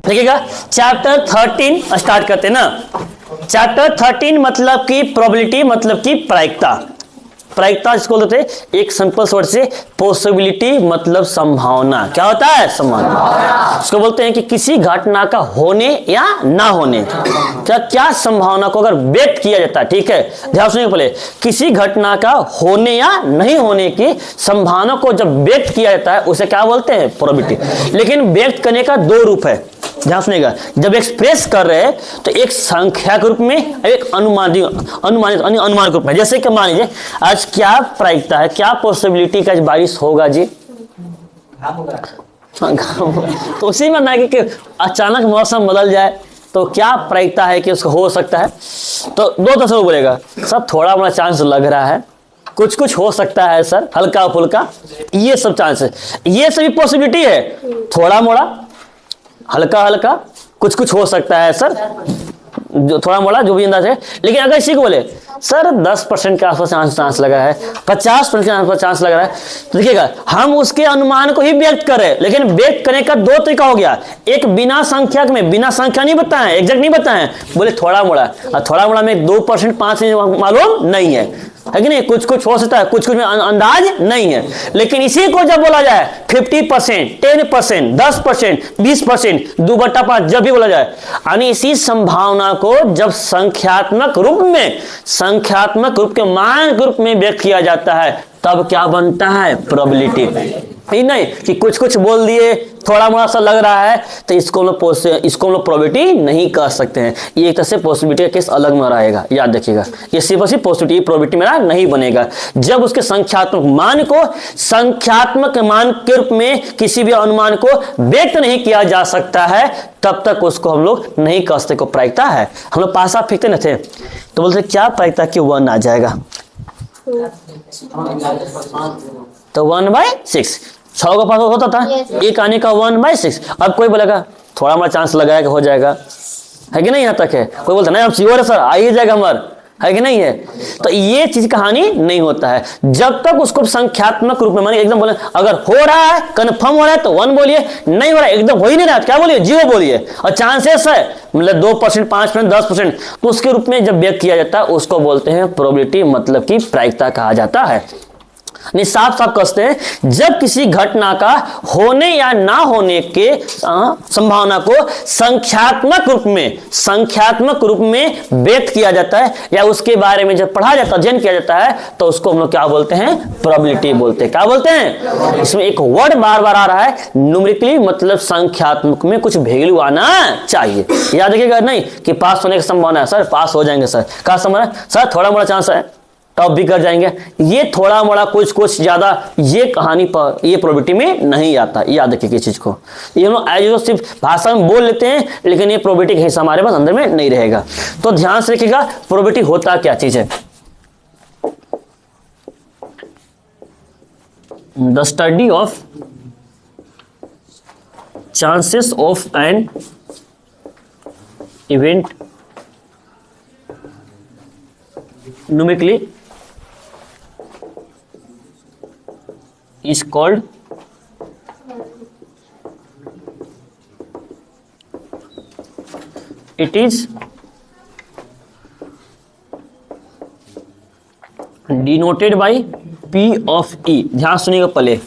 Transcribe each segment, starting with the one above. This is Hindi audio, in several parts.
देखिएगा चैप्टर 13 स्टार्ट करते हैं ना। चैप्टर 13 मतलब की प्रोबेबिलिटी, मतलब की प्रायिकता। प्रायिकता इसको बोलते हैं एक सिंपल वर्ड से पॉसिबिलिटी, मतलब संभावना। क्या होता है? संभावना। इसको बोलते हैं कि किसी घटना का होने या ना होने, क्या संभावना को अगर व्यक्त किया जाता है, ठीक है, ध्यान सुनिए पहले, किसी घटना का होने या नहीं होने की संभावना को जब व्यक्त किया जाता है उसे क्या बोलते हैं? प्रोबेबिलिटी। लेकिन व्यक्त करने का दो रूप है, ध्यान सुनिएगा। जब एक्सप्रेस कर रहे हैं तो एक संख्या के रूप में, एक अनुमानित अनुमान के रूप में। जैसे कि मान लीजिए आज क्या प्रायिकता है, क्या पॉसिबिलिटी का बारिश होगा जी? तो उसी में ना कि अचानक मौसम बदल जाए तो क्या प्रायिकता है कि उसको हो सकता है। तो दो तरह से बोलेगा, सब थोड़ा बड़ा चांस लग रहा है, कुछ कुछ हो सकता है सर, हल्का फुल्का, ये सब चांस है, ये सभी पॉसिबिलिटी है। थोड़ा मोड़ा, हल्का हल्का, कुछ कुछ हो सकता है सर, जो थोड़ा मोड़ा जो भी अंदाज है। लेकिन अगर इसी को बोले सर 10% के आसपास चांस लगा है, 50% के आसपास चांस लग रहा है, तो देखिएगा हम उसके अनुमान को ही व्यक्त कर रहे हैं। लेकिन व्यक्त करने का दो तरीका हो गया, एक बिना संख्यक में, बिना संख्या नहीं बताए, एग्जैक्ट नहीं बताए, बोले थोड़ा मोड़ा, और थोड़ा मोड़ा में 2% 5% मालूम नहीं है कि नहीं, कुछ कुछ हो सकता है, कुछ कुछ में अंदाज नहीं है। लेकिन इसी को जब बोला जाए 50%, 10%, 10%, 20%, 2/5 जब भी बोला जाए, यानी इसी संभावना को जब संख्यात्मक रूप में, संख्यात्मक रूप के मान के रूप में व्यक्त किया जाता है, तब क्या बनता है? प्रोबेबिलिटी। ही नहीं कि कुछ कुछ बोल दिए, थोड़ा मोड़ा सा लग रहा है, तो इसको हम लोग प्रोबेबिलिटी नहीं कर सकते हैं। ये एक तरह से पॉसिबिलिटी का केस अलग में रहेगा, याद रखिएगा। ये सिर्फ पॉसिबिलिटी, प्रोबेबिलिटी मेरा नहीं बनेगा। जब उसके संख्यात्मक मान को संख्यात्मक मान के रूप में किसी भी अनुमान को व्यक्त नहीं किया जा सकता है, तब तक उसको हम लोग नहीं कह सकते को प्रायिकता है। हम लोग पासा फेंकते न थे तो बोलते क्या प्रायिकता कि 1 आ जाएगा, तो 1/6 6 का पास होता था, एक आने का 1/6। अब कोई बोलेगा थोड़ा हमारा चांस लगाया कि हो जाएगा, है कि नहीं? यहाँ तक है। कोई बोलता नहीं अब श्योर है सर, आ ही जाएगा हमारा, है कि नहीं है? तो ये चीज कहानी नहीं होता है जब तक उसको संख्यात्मक रूप में, मानिए एकदम बोले अगर हो रहा है, कंफर्म हो रहा है तो 1 बोलिए, नहीं हो रहा है, एकदम हो ही नहीं रहा है, क्या बोलिए? 0 बोलिए। और चांसेस है मतलब 2%, 5%, 10%, तो उसके रूप में जब व्यक्त किया जाता है उसको बोलते हैं प्रोबेबिलिटी, मतलब की प्रायिकता कहा जाता है। साफ साफ कहते हैं जब किसी घटना का होने या ना होने के संभावना को संख्यात्मक रूप में व्यक्त किया जाता है, या उसके बारे में जब पढ़ा जाता है, अध्ययन किया जाता है, तो उसको हम लोग क्या बोलते हैं? प्रोबेबिलिटी बोलते हैं। क्या बोलते हैं? इसमें एक वर्ड बार बार आ रहा है, न्यूमेरिकली, मतलब संख्यात्मक में कुछ वैल्यू आना चाहिए। याद रखिएगा नहीं कि पास होने की संभावना है सर, पास हो जाएंगे सर, क्या संभावना है सर? थोड़ा मोड़ा चांस है, टॉप भी कर जाएंगे। ये थोड़ा मोड़ा, कुछ कुछ ज्यादा, ये कहानी पर, ये प्रोबेबिलिटी में नहीं आता। याद रखिए चीज को, ये हम लोग एज सिर्फ भाषा में बोल लेते हैं, लेकिन ये प्रोबेबिलिटी का हिस्सा हमारे पास अंदर में नहीं रहेगा। तो ध्यान से रखिएगा प्रोबेबिलिटी होता क्या चीज है। The study of chances of an event numerically is called it is denoted by P of E। ध्यान सुनिएगा पहले,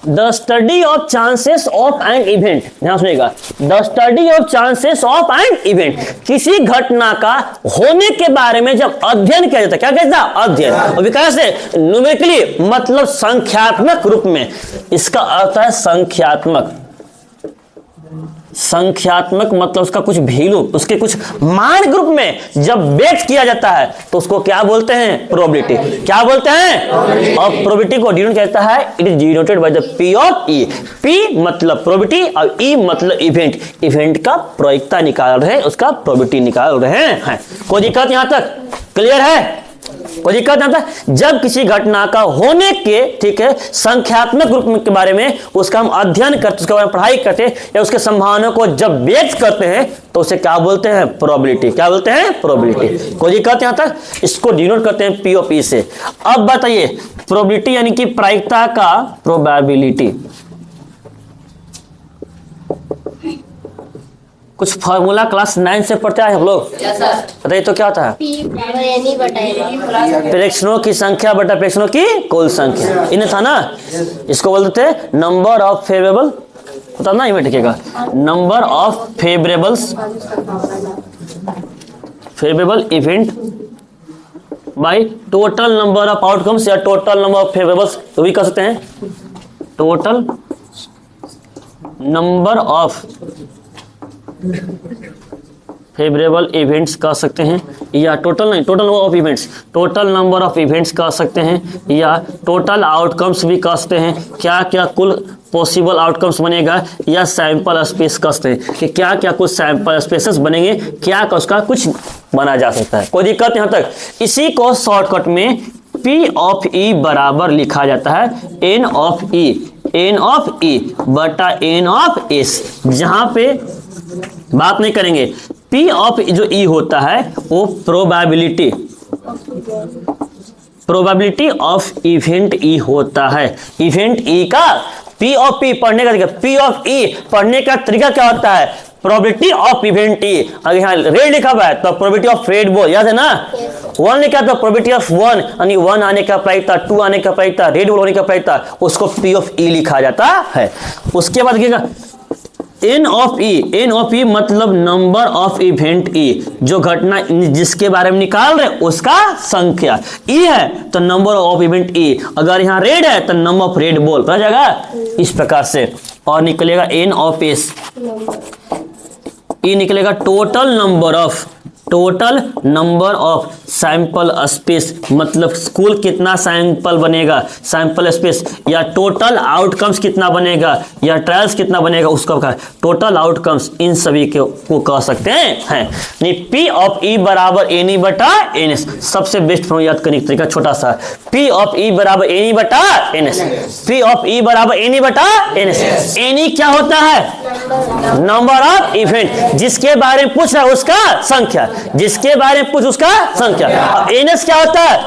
the study of chances of an event, ध्यान सुनिएगा, the study of chances of an event, किसी घटना का होने के बारे में जब अध्ययन किया जाता है, क्या कहता है? अध्ययन। और विकास है न्यूमेरिकली, मतलब संख्यात्मक रूप में, इसका अर्थ है संख्यात्मक। संख्यात्मक मतलब उसका कुछ वैल्यू, उसके कुछ मान ग्रुप में जब व्यक्त किया जाता है तो उसको क्या बोलते हैं? प्रोबेबिलिटी। क्या बोलते हैं? और प्रोबेबिलिटी को डिनोट कहता है, it is denoted by the P of E. P मतलब प्रोबेबिलिटी और ई मतलब इवेंट। इवेंट का प्रायिकता निकाल रहे हैं, उसका प्रोबेबिलिटी निकाल रहे हैं। कोई दिक्कत यहां तक क्लियर है? कोई दिक्कत नहीं आता। जब किसी घटना का होने के, ठीक है, संख्यात्मक रूप के बारे में उसका हम अध्ययन करते, उसके बारे में पढ़ाई करते हैं, या उसके संभावना को जब व्यक्त करते हैं, तो उसे क्या बोलते हैं? प्रोबेबिलिटी। क्या बोलते हैं? प्रोबेबिलिटी। कोई दिक्कत यहां तक? इसको डिनोट करते हैं पी ऑफ ई से। अब बताइए प्रोबेबिलिटी यानी कि प्रायिकता का, प्रोबेबिलिटी कुछ फॉर्मूला क्लास 9 से पढ़ते हैं हम लोग। बताइए तो क्या होता है? प्रेक्षणों की संख्या बटा प्रेक्षणों की कुल संख्या, इन्हें था ना। इसको बोलते थे नंबर ऑफ फेवरेबल, बता ना इवेंट लिखेगा, number of favourable event by total number of outcomes या टोटल नंबर ऑफ फेवरेबल्स, तो भी कह सकते हैं total number of favourable events कह सकते हैं, या टोटल नहीं, total number of events, total number of events कह सकते हैं, या टोटल आउटकम्स भी कह सकते हैं। क्या क्या कुल पॉसिबल आउटकम्स बनेगा, या सैंपल स्पेस कह सकते हैं कि क्या क्या कुछ सैंपल स्पेसेस बनेंगे, क्या उसका कुछ बना जा सकता है। कोई दिक्कत यहाँ तक? इसी को शॉर्टकट में P ऑफ E बराबर लिखा जाता है N ऑफ E बटा N ऑफ S। जहां पे बात नहीं करेंगे, P ऑफ जो E होता है वो प्रोबेबिलिटी ऑफ इवेंट E होता है। इवेंट E का P ऑफ P पढ़ने का तरीका, P ऑफ E पढ़ने का तरीका क्या होता है? Probability of event E। अगर यहाँ रेड लिखा हुआ है तो प्रोबेबिलिटी ऑफ रेड बॉल, याद है ना। 1 लिखा तो प्रोबेबिलिटी ऑफ 1, यानी 1 आने का प्रायिकता, 2 आने का प्रायिकता, रेड बॉल होने का प्रायिकता, उसको P ऑफ E लिखा जाता है। उसके बाद क्या N ऑफ E मतलब नंबर ऑफ इवेंट E, जो घटना जिसके बारे में निकाल रहे उसका संख्या। E है तो नंबर ऑफ इवेंट E, अगर यहाँ रेड है तो नंबर ऑफ रेड बॉल, पता जाएगा इस प्रकार से। और निकलेगा N ऑफ S, E निकलेगा total number of sample space, मतलब कुल कितना सैंपल बनेगा, सैंपल स्पेस, या टोटल आउटकम्स कितना बनेगा, या ट्रायल्स कितना बनेगा, उसका कहा टोटल आउटकम्स। इन सभी को कह सकते हैं। P ऑफ E बराबर NE बटा NS। सबसे बेस्ट फॉर्म याद करने का तरीका छोटा सा, P ऑफ E बराबर NE बटा NS। P ऑफ E बराबर NE बटा NS। NE क्या होता है? नंबर ऑफ इवेंट, जिसके बारे में पूछ रहा है उसका संख्या, जिसके बारे में पूछ उसका संख्या। NS क्या होता है?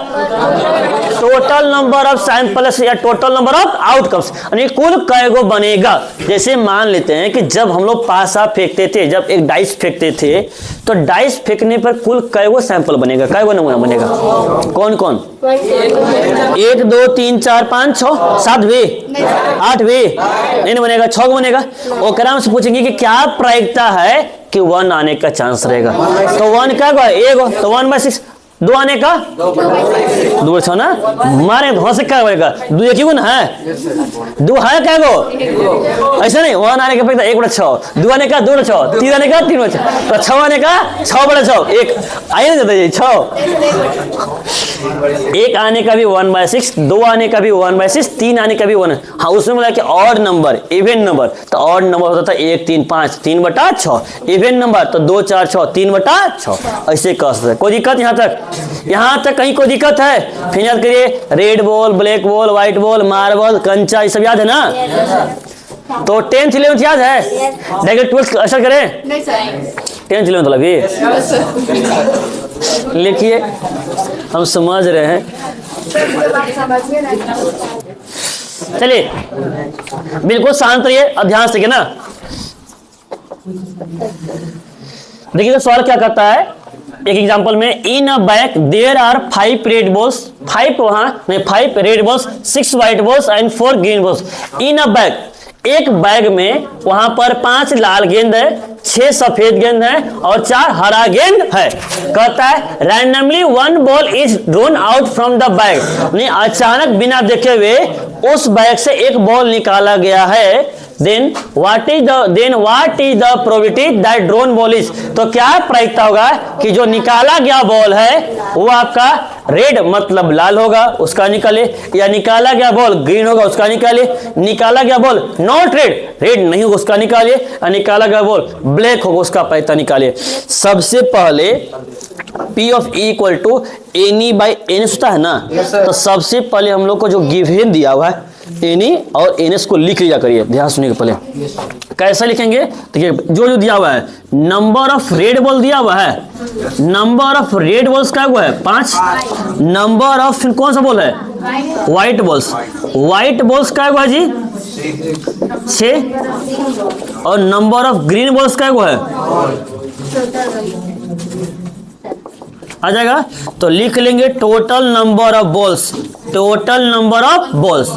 टोटल नंबर ऑफ सैंपल्स या टोटल नंबर ऑफ आउटकम्स, यानी कुल कईगो बनेगा। जैसे मान लेते हैं कि जब हम लोग पासा फेंकते थे, जब एक डाइस फेंकते थे, तो डाइस फेंकने पर कुल कईगो सैंपल बनेगा, कईगो नमूना बनेगा? कौन कौन? 1 2 3 4 5 6 7 वे 8 वे नहीं बनेगा, 6 बनेगा। ओकरा से पूछेंगे कि क्या प्रायिकता है कि 1 आने का चांस रहेगा, तो 1 क्या होगा? 1 तो 1/6। 2 आने का 2 छो ना, मारे तो से क्या बनेगा? 2 एक ही गुण है, 2 है क्या गो? ऐसा नहीं, 1 आने का प्रायिकता 1/6, 2 आने का 2/6, 3 आने का 3/6, तो 6 आने का 6/6, 1 आए नहीं जाता जी 6। 1 आने का भी 1/6, 2 आने का भी 1/6, 3 आने का भी 1। हाँ, उसमें बोला कि ऑड नंबर, इवेंट नंबर, तो ऑड नंबर होता था 1 3 5, 3/6। इवेंट नंबर तो 2 4 6, 3/6। ऐसे कह सकते। कोई दिक्कत यहाँ तक? यहाँ तक कहीं कोई दिक्कत है? फिर याद करिए, red ball, black ball, white ball, marble, कंचा, ये सब याद है ना। तो 10th 11th याद है? डायरेक्ट 12th असर करें? 10th 11th वाला भी लिखिए, हम समझ रहे हैं। चलिए बिल्कुल शांत रहिए, ध्यान से ना। देखिए सवाल क्या करता है, एक एग्जांपल में, in a bag there are 5 red balls, 5 red balls, 6 white balls and 4 green balls. In a bag, एक बैग में वहां पर 5 लाल गेंद है, 6 सफेद गेंद है और 4 हरा गेंद है। कहता है randomly 1 ball is drawn out from the bag, यानी अचानक बिना देखे हुए उस बैग से एक बॉल निकाला गया है। then what is the probability that drawn ball is, तो क्या प्रायिकता होगा कि जो निकाला गया बॉल है वो आपका रेड मतलब लाल होगा, उसका निकाले, या निकाला गया बॉल ग्रीन होगा, उसका निकाले, निकाला गया बॉल नॉट रेड नहीं होगा, उसका निकालिए, और निकाला गया बॉल ब्लैक होगा, उसका प्रायिकता निकालिए। सबसे पहले P of E equal to NE by NS होता है ना, तो सबसे पहले हम लोग को जो गिवन दिया हुआ है NE और NS को लिख लिया करिए। ध्यान सुनिए पहले कैसे लिखेंगे। देखिए जो दिया हुआ है, नंबर ऑफ रेड बॉल दिया हुआ है, नंबर ऑफ रेड बॉल्स क्या हुआ है 5, नंबर ऑफ कौन सा बॉल है व्हाइट बॉल्स, व्हाइट बॉल्स क्या हुआ जी 6 और नंबर ऑफ ग्रीन बॉल्स का वो है आ जाएगा। तो लिख लेंगे total number of balls, total number of balls,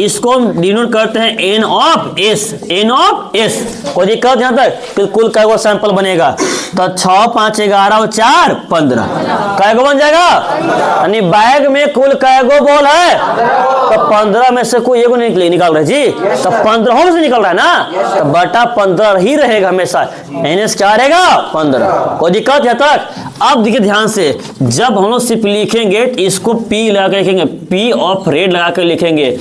इसको हम डिनोट करते हैं N of S, N of S. कोई दिक्कत यहाँ तक? फिर कुल कैगो सैंपल बनेगा तो 6 5 11 और 4 15 कैगो बन जाएगा। यानी बैग में कुल कैगो बॉल है तो 15 में से कोई एगो निकाल रहे जी, तो 15 में से निकल रहा है ना, तो बटा 15 ही रहेगा हमेशा। एनएस क्या रहेगा? 15। कोई दिक्कत यहाँ तक? अब देखिए ध्यान से, जब हम लोग सिर्फ लिखेंगे इसको पी लगा कर लिखेंगे, पी ऑफ रेड लगा कर लिखेंगे,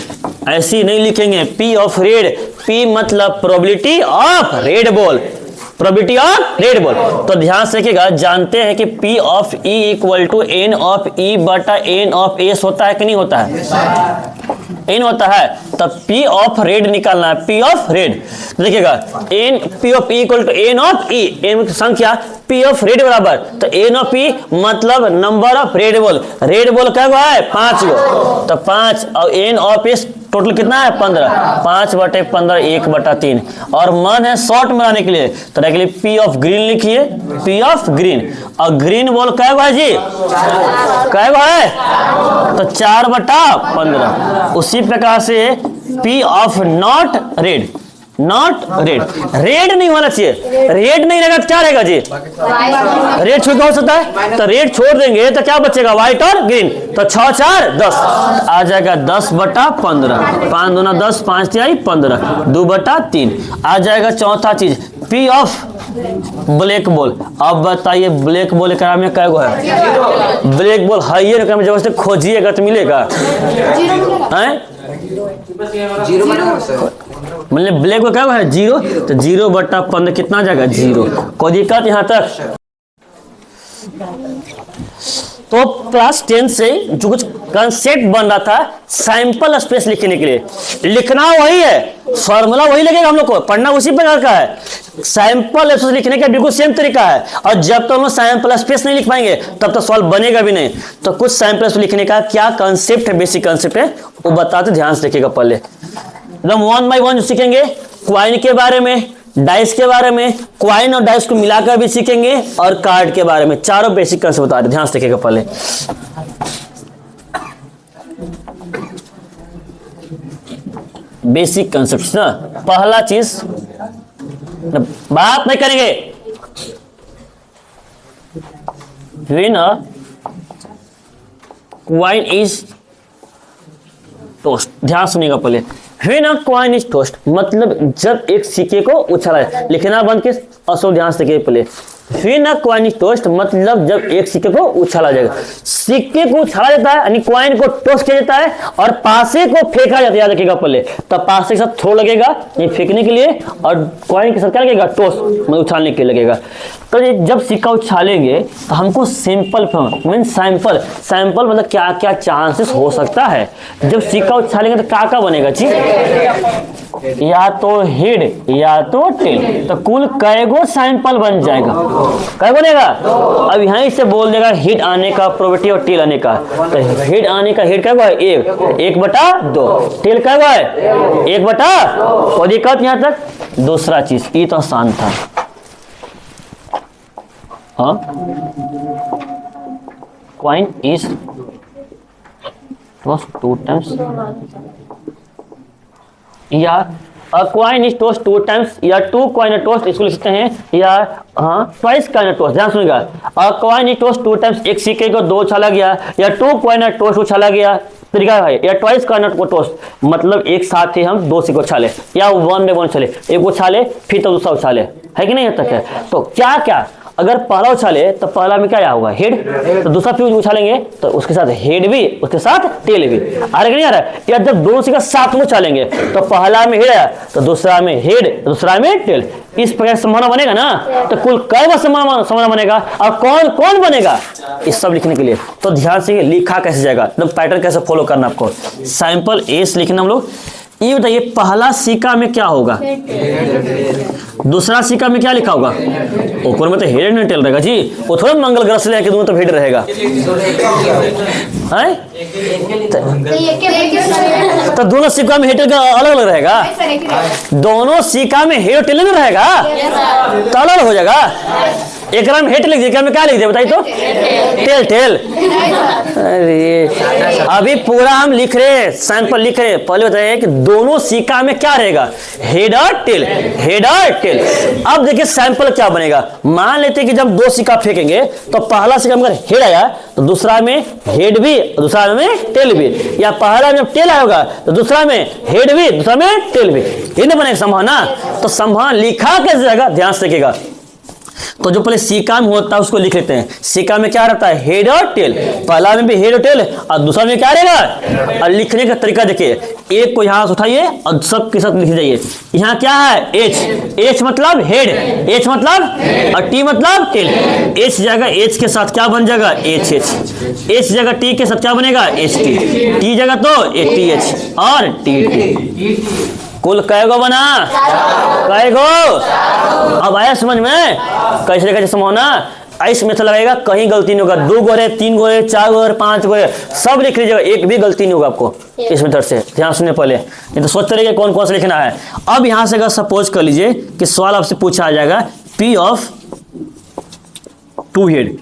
ऐसी नहीं लिखेंगे पी ऑफ रेड। पी मतलब probability of red ball, probability of red ball. तो ध्यान से रखिएगा, जानते हैं कि P of E equal to N of E बटा एन ऑफ एस होता है कि नहीं होता है? एन होता है। तब पी ऑफ रेड निकालना है, पी ऑफ रेड। देखिएगा N P of E equal to N of E, N की संख्या पी ऑफ रेड बराबर, तो एन ऑफ ई मतलब number of red ball. Red ball क्या गो है? 5 गो, तो 5 और एन ऑफ एस टोटल कितना है? 15। 5 बटे 15 1 बटा 3। और मन है शॉर्ट में आने के लिए, तो के लिए पी ऑफ ग्रीन लिखिए, पी ऑफ ग्रीन। और ग्रीन बॉल क्या है जी? क्या है? तो 4 बटा 15। उसी प्रकार से P of not red, not red, red नहीं होना चाहिए, रेड नहीं रहेगा तो क्या रहेगा जी? रेड छोड़ हो सकता है, तो रेड छोड़ देंगे तो क्या बचेगा? व्हाइट और ग्रीन। तो 6 4 10 आ जाएगा 10 बटा 15। 5 दूना 10, 5 3 15, 2 बटा 3 आ जाएगा। चौथा चीज पी ऑफ ब्लैक बॉल। अब बताइए ब्लैक बॉल एकरा में क्या है? ब्लैक बॉल है ये ना, जब से खोजिएगा तो मिलेगा हैं? मतलब ब्लैक बॉल क्या है? 0। तो 0 बटा 15 कितना आ जाएगा? 0। कोई दिक्कत यहाँ तक? तो क्लास 10 से जो कुछ कंसेप्ट बन रहा था सैंपल स्पेस लिखने के लिए, लिखना वही है, फॉर्मूला वही लगेगा, हम लोग को पढ़ना उसी प्रकार का है। सैंपल स्पेस लिखने का बिल्कुल सेम तरीका है, और जब तक हम लोग सैंपल स्पेस नहीं लिख पाएंगे तब तक सॉल्व बनेगा भी नहीं। तो कुछ सैंपल स्पेस लिखने का क्या कंसेप्ट है, बेसिक कंसेप्ट है, वो बताते ध्यान से देखिएगा। पहले एकदम 1 बाय 1 सीखेंगे, क्वाइन के बारे में, डाइस के बारे में, क्वाइन और डाइस को मिलाकर भी सीखेंगे, और कार्ड के बारे में। चारों बेसिक कंसेप्ट बता रहे, ध्यान से देखिएगा। पहले बेसिक कंसेप्ट ना, पहला चीज बात नहीं करेंगे, when a coin is toast. ध्यान सुनिएगा पहले, when a coin is toast मतलब जब एक सिक्के को उछाला जाए, लिखना बंद के असो ध्यान से देखिए। पहले when a coin is toast मतलब जब एक सिक्के को उछाला जाएगा, सिक्के को उछाला जाता है यानी कॉइन को टोस्ट किया जाता है, और पासे को फेंका जाता है। याद रखिएगा पहले, तब पासे के साथ थ्रो लगेगा ये फेंकने के लिए, और कॉइन के साथ क्या लगेगा? टोस्ट मतलब उछालने के लिए लगेगा। तो जब सिक्का उछालेंगे तो हमको सिंपल मीन सैंपल, सैंपल मतलब क्या क्या चांसेस हो सकता है। जब सिक्का उछालेंगे तो क्या बनेगा जी? या तो हेड या तो टेल, तो कुल कैगो सैंपल बन जाएगा? क्या बनेगा? अब यहीं से बोल देगा हेड आने का प्रोबेबिलिटी और टेल आने का। तो हेड आने का हेड क्या है? 1 बटा 2, टेल क्या है? 1 बटा। और दिक्कत यहाँ तक? दूसरा चीज ये तो आसान था, हाँ, कॉइन इज टोस्ट 2 टाइम्स, या अ कॉइन इज टोस्ट 2 टाइम्स, या 2 कॉइन टोस्ट इसको लिख सकते हैं, या हाँ ट्वाइस कॉइन टोस्ट। ध्यान सुनिएगा, अ कॉइन इज टोस्ट 2 टाइम्स, एक सिक्के को 2 उछाला गया, या 2 कॉइन टोस्ट उछाला गया तरीका है, या ट्वाइस कॉइन टोस्ट मतलब एक साथ ही हम 2 सिक्के उछाले, या 1 बाय 1 उछाले, एक उछाले फिर तो दूसरा उछाले, है कि नहीं? यहाँ तक है। तो क्या क्या अगर पहला उछाले तो पहला में क्या होगा? हेड। तो दूसरा फिर उछालेंगे तो उसके साथ हेड भी, उसके साथ टेल भी। आ रहा नहीं आ रहा? या जब दोनों सिक्का साथ में उछालेंगे तो पहला में हेड है तो दूसरा में हेड, दूसरा में टेल। इस प्रकार संभावना बनेगा ना, तो कुल कई संभावना बनेगा, और कौन कौन बनेगा इस सब लिखने के लिए। तो ध्यान से लिखा कैसे जाएगा, एकदम पैटर्न कैसे फॉलो करना आपको। सैंपल एस लिखना हम लोग, ये बताइए पहला सिक्का में क्या होगा, दूसरा सिक्का में क्या लिखा होगा, ऊपर में तो हेड एंड टेल रहेगा जी, वो थोड़ा मंगल ग्रह से लेके दोनों तो हेड रहेगा। तो दोनों सिक्का में हेड टेल का अलग अलग रहेगा, दोनों सिक्का में हेड टेल में रहेगा तो अलग हो जाएगा। एक में हेड लिख दिया, में क्या लिख दिया बताइए तो, टेल टेल। अरे अभी पूरा हम लिख रहे, सैंपल लिख रहे, पहले बताइए कि दोनों सिक्का में क्या रहेगा, हेड और टेल, हेड और टेल। अब देखिए सैंपल क्या बनेगा। मान लेते हैं कि जब दो सिक्का फेंकेंगे तो पहला सिक्का में हेड आया तो दूसरा में हेड भी, दूसरा में टेल भी, या पहला में जब टेल आएगा तो दूसरा में हेड भी, दूसरा में टेल भी, ये नहीं बनेगा संभावना। तो संभावना लिखा कैसे जाएगा, ध्यान से देखिएगा। तो जो पहले सिक्का में होता है उसको लिख लेते हैं। सिक्का में क्या रहता है, हेड और टेल, पहला में भी हेड और टेल और दूसरा में क्या रहेगा। और लिखने का तरीका देखिए, एक को यहां से उठाइए और सब के साथ लिख जाइए। यहाँ क्या है, एच, एच मतलब हेड, एच मतलब, और टी मतलब टेल। एच जाएगा एच के साथ क्या बन जाएगा, एच एच। एच जगह टी के साथ क्या बनेगा, एच टी। टी जगह तो ए टी एच और टी टी। कुल कैगो बना, कैगो। अब आया समझ में कैसे कैसे संभावना। ऐसे मेथड लगाएगा, कहीं गलती नहीं होगा। 2 गो है, 3 गो है, 4 गो है, 5 गो है, सब लिख लीजिएगा, एक भी गलती नहीं होगा आपको इस मेथड से। ध्यान सुनने पहले, नहीं तो सोचते रहिए कौन कौन सा लिखना है। अब यहां से अगर सपोज कर लीजिए कि सवाल आपसे पूछा आ जाएगा पी ऑफ 2 हेड,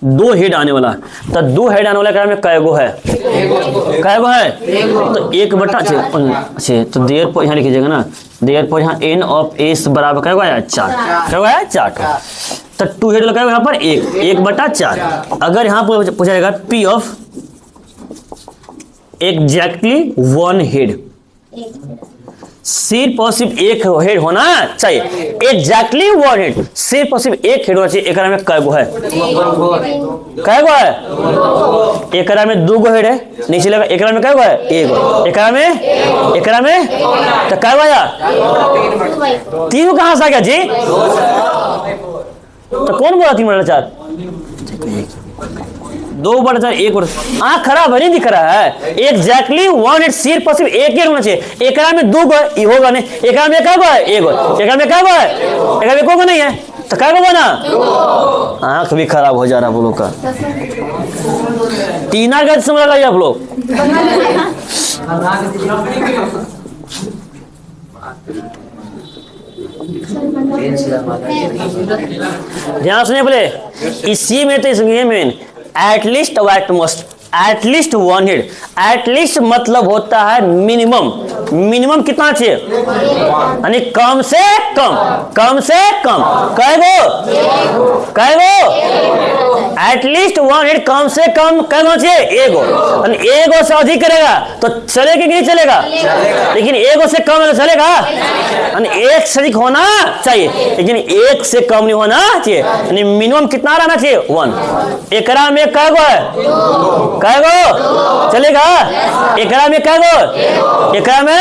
2 हेड आने वाला, तो 2 हेड आने वाला क्या में कैगो है, कैगो है तो 1/, अच्छे तो देयर पर यहाँ लिखिएगा ना, देयर पर यहाँ एन ऑफ एस बराबर क्या है 4, क्या है 4। तो 2 हेड लगाएगा यहाँ पर 1/4। अगर यहाँ पर पूछा जाएगा पी ऑफ एग्जैक्टली 1 हेड, सिर्फ और सिर्फ एक हेड होना चाहिए, एग्जैक्टली 1 हेड, सिर्फ और सिर्फ एक हेड होना चाहिए। एकरा में कैगो है, कैगो है, एकरा में 2 गो हेड है, नीचे लगा एकरा में कैगो है, 1 गो, एकरा में तो कैगो आया 3 कहां से आ गया जी, तो कौन बोला 3/4, 2/4, 1/4। आँख खराब है, नहीं दिख रहा है। एग्जैक्टली 1 हेड, सिर्फ और सिर्फ एक होना चाहिए। एकरा में 2 गो ये होगा नहीं, एकरा में क्या है 1 गो, एकरा में क्या है, एकरा में 1 गो नहीं है तो क्या बना, आँख भी खराब हो जा रहा है आप लोग का। तीना का समझ लगाइए आप लोग। ध्यान सुनिए बोले, इसी में तो इसमें मेन एटलीस्ट और एटमोस्ट, एटलीस्ट 1 हेड। एटलीस्ट मतलब होता है मिनिमम, मिनिमम कितना चाहिए, यानी कम से कम, कम से कम कैगो, कैगो एटलीस्ट 1 हेड, कम से कम कैगो चाहिए 1 गो। यानी 1 गो से अधिक करेगा तो चलेगा कि नहीं चलेगा, लेकिन 1 गो से कम है तो चलेगा, यानी 1 से अधिक होना चाहिए लेकिन 1 से कम नहीं होना चाहिए। यानी मिनिमम कितना रहना चाहिए 1। एकरा में कैगो है, कैगो चलेगा, एकरा में कैगो, एकरा में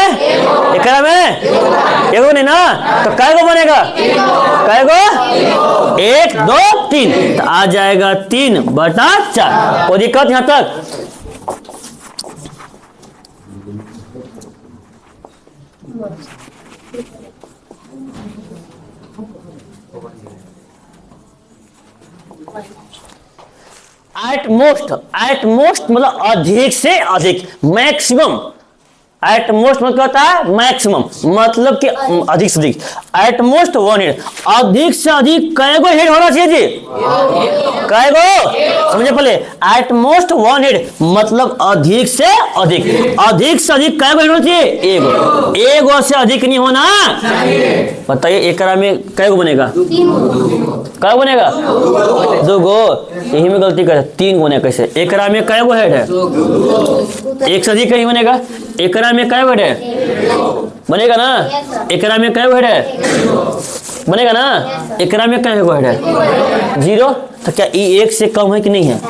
एगो नहीं ना, तो कैगो बनेगा, कैगो 1 2 3 तो आ जाएगा 3/4। कोई दिक्कत यहां तक, एट मोस्ट मतलब अधिक से अधिक, मैक्सिमम। एट मोस्ट मतलब होता है मैक्सिमम, मतलब कि अधिक से अधिक। एट मोस्ट 1 हेड, अधिक से अधिक कैगो हेड होना चाहिए जी, कैगो समझे पहले। एट मोस्ट 1 हेड मतलब अधिक से अधिक, अधिक से अधिक कैगो हेड होना चाहिए 1 गो, 1 गो से अधिक नहीं होना। बताइए एकरा में कैगो बनेगा, क्या बनेगा 2 गो, यही में गलती कर 3 गो ने कैसे। एकरा में कैगो हेड है, 1 से अधिक कहीं बनेगा। एकरा में क्या हेड है, बनेगा ना। एकरा में क्या हेड है, बनेगा ना। एकरा में क्या हेड है 0, तो क्या ये 1 से कम है कि नहीं है,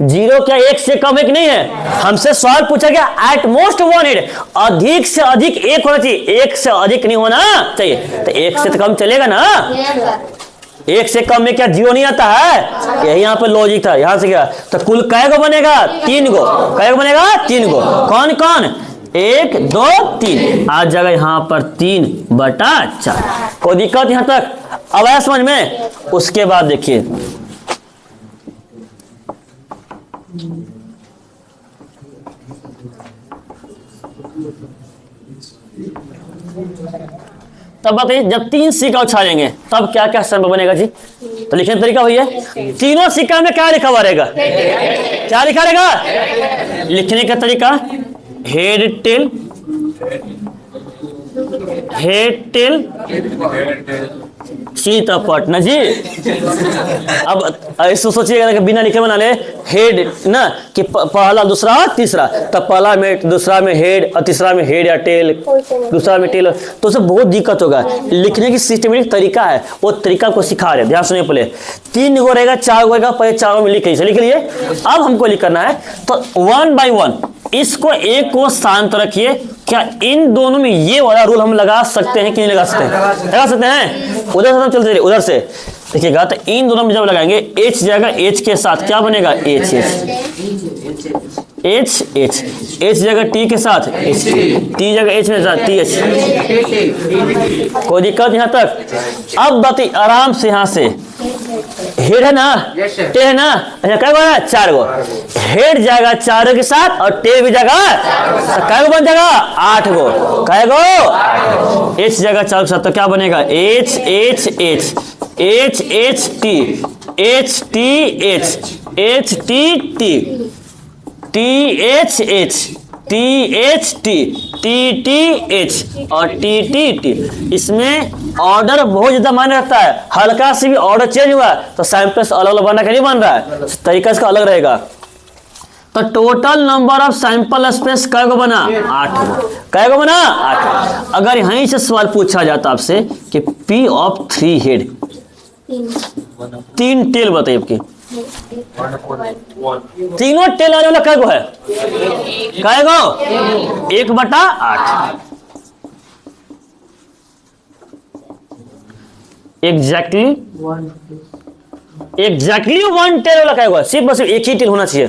0 क्या 1 से कम है कि नहीं है। हमसे सवाल पूछा गया एट मोस्ट 1 हेड, अधिक से अधिक 1 होना चाहिए, 1 से अधिक नहीं होना चाहिए। तो 1 से तो कम चलेगा ना, 1 से कम में क्या 0 नहीं आता है, यही यहाँ पे लॉजिक था। यहाँ से क्या, तो कुल कैगो बनेगा 3 गो, कैगो बनेगा 3 गो। कौन कौन, 1 2 3 आ जाएगा यहाँ पर 3/4। कोई दिक्कत यहाँ तक? अब आया समझ में? उसके बाद देखिए तब बताइए जब 3 सिक्का उछालेंगे तब क्या क्या संभव बनेगा जी? तो लिखने का तरीका हुई है, तीनों सिक्का में क्या लिखा हुआ रहेगा? क्या लिखा रहेगा? लिखने का तरीका हेड टेल, हेड टेल शीत अपट ना जी। अब ऐसे सोचिएगा कि बिना लिखे बना ले हेड ना कि पहला दूसरा तीसरा, तब पहला में दूसरा में हेड और तीसरा में हेड या टेल, दूसरा में टेल, तो उससे बहुत दिक्कत होगा। लिखने की सिस्टमेटिक तरीका है, वो तरीका को सिखा रहे। ध्यान सुनिए, पहले 3 गो रहेगा 4 गो रहेगा, पहले 4 में लिख लिए। अब हमको लिख करना है तो 1 by 1 इसको एक को शांत रखिए। क्या इन दोनों में ये वाला रूल हम लगा सकते हैं कि नहीं लगा सकते हैं? लगा सकते हैं। उधर से हम चलते रहिए, उधर से देखिएगा तो इन दोनों में जब लगाएंगे एच जाएगा, एच के साथ क्या बनेगा? H H H H H जगह टी के साथ एच टी जगह एच के साथ टी एच। कोई दिक्कत यहाँ तक? अब बताइए आराम से, यहाँ से हेड है ना, टे है ना, अच्छा क्या बना? 4 गो हेड जाएगा 4 के साथ और टे भी जाएगा, तो क्या बन जाएगा? 8 गो। क्या गो? एच जगह 4 के साथ तो क्या बनेगा? H H H H H T H T H H T T T H H T H T T T H और टी टी टी। इसमें ऑर्डर बहुत ज्यादा मायने रखता है। हल्का से भी ऑर्डर चेंज हुआ तो सैंपल्स अलग अलग बनना, नहीं बन रहा है, तरीका इसका अलग रहेगा। तो total number of sample space कै गो बना? 8 गो। कै गो बना? 8। अगर यहीं से सवाल पूछा जाता आपसे कि P of 3 हेड, 3 टेल बताइए आपकी, तीनों टेल आने वाला कै गो है? कै गो? 1/8। एग्जैक्टली 1 टेल वाला कै गो है? सिर्फ बस एक ही टेल होना चाहिए।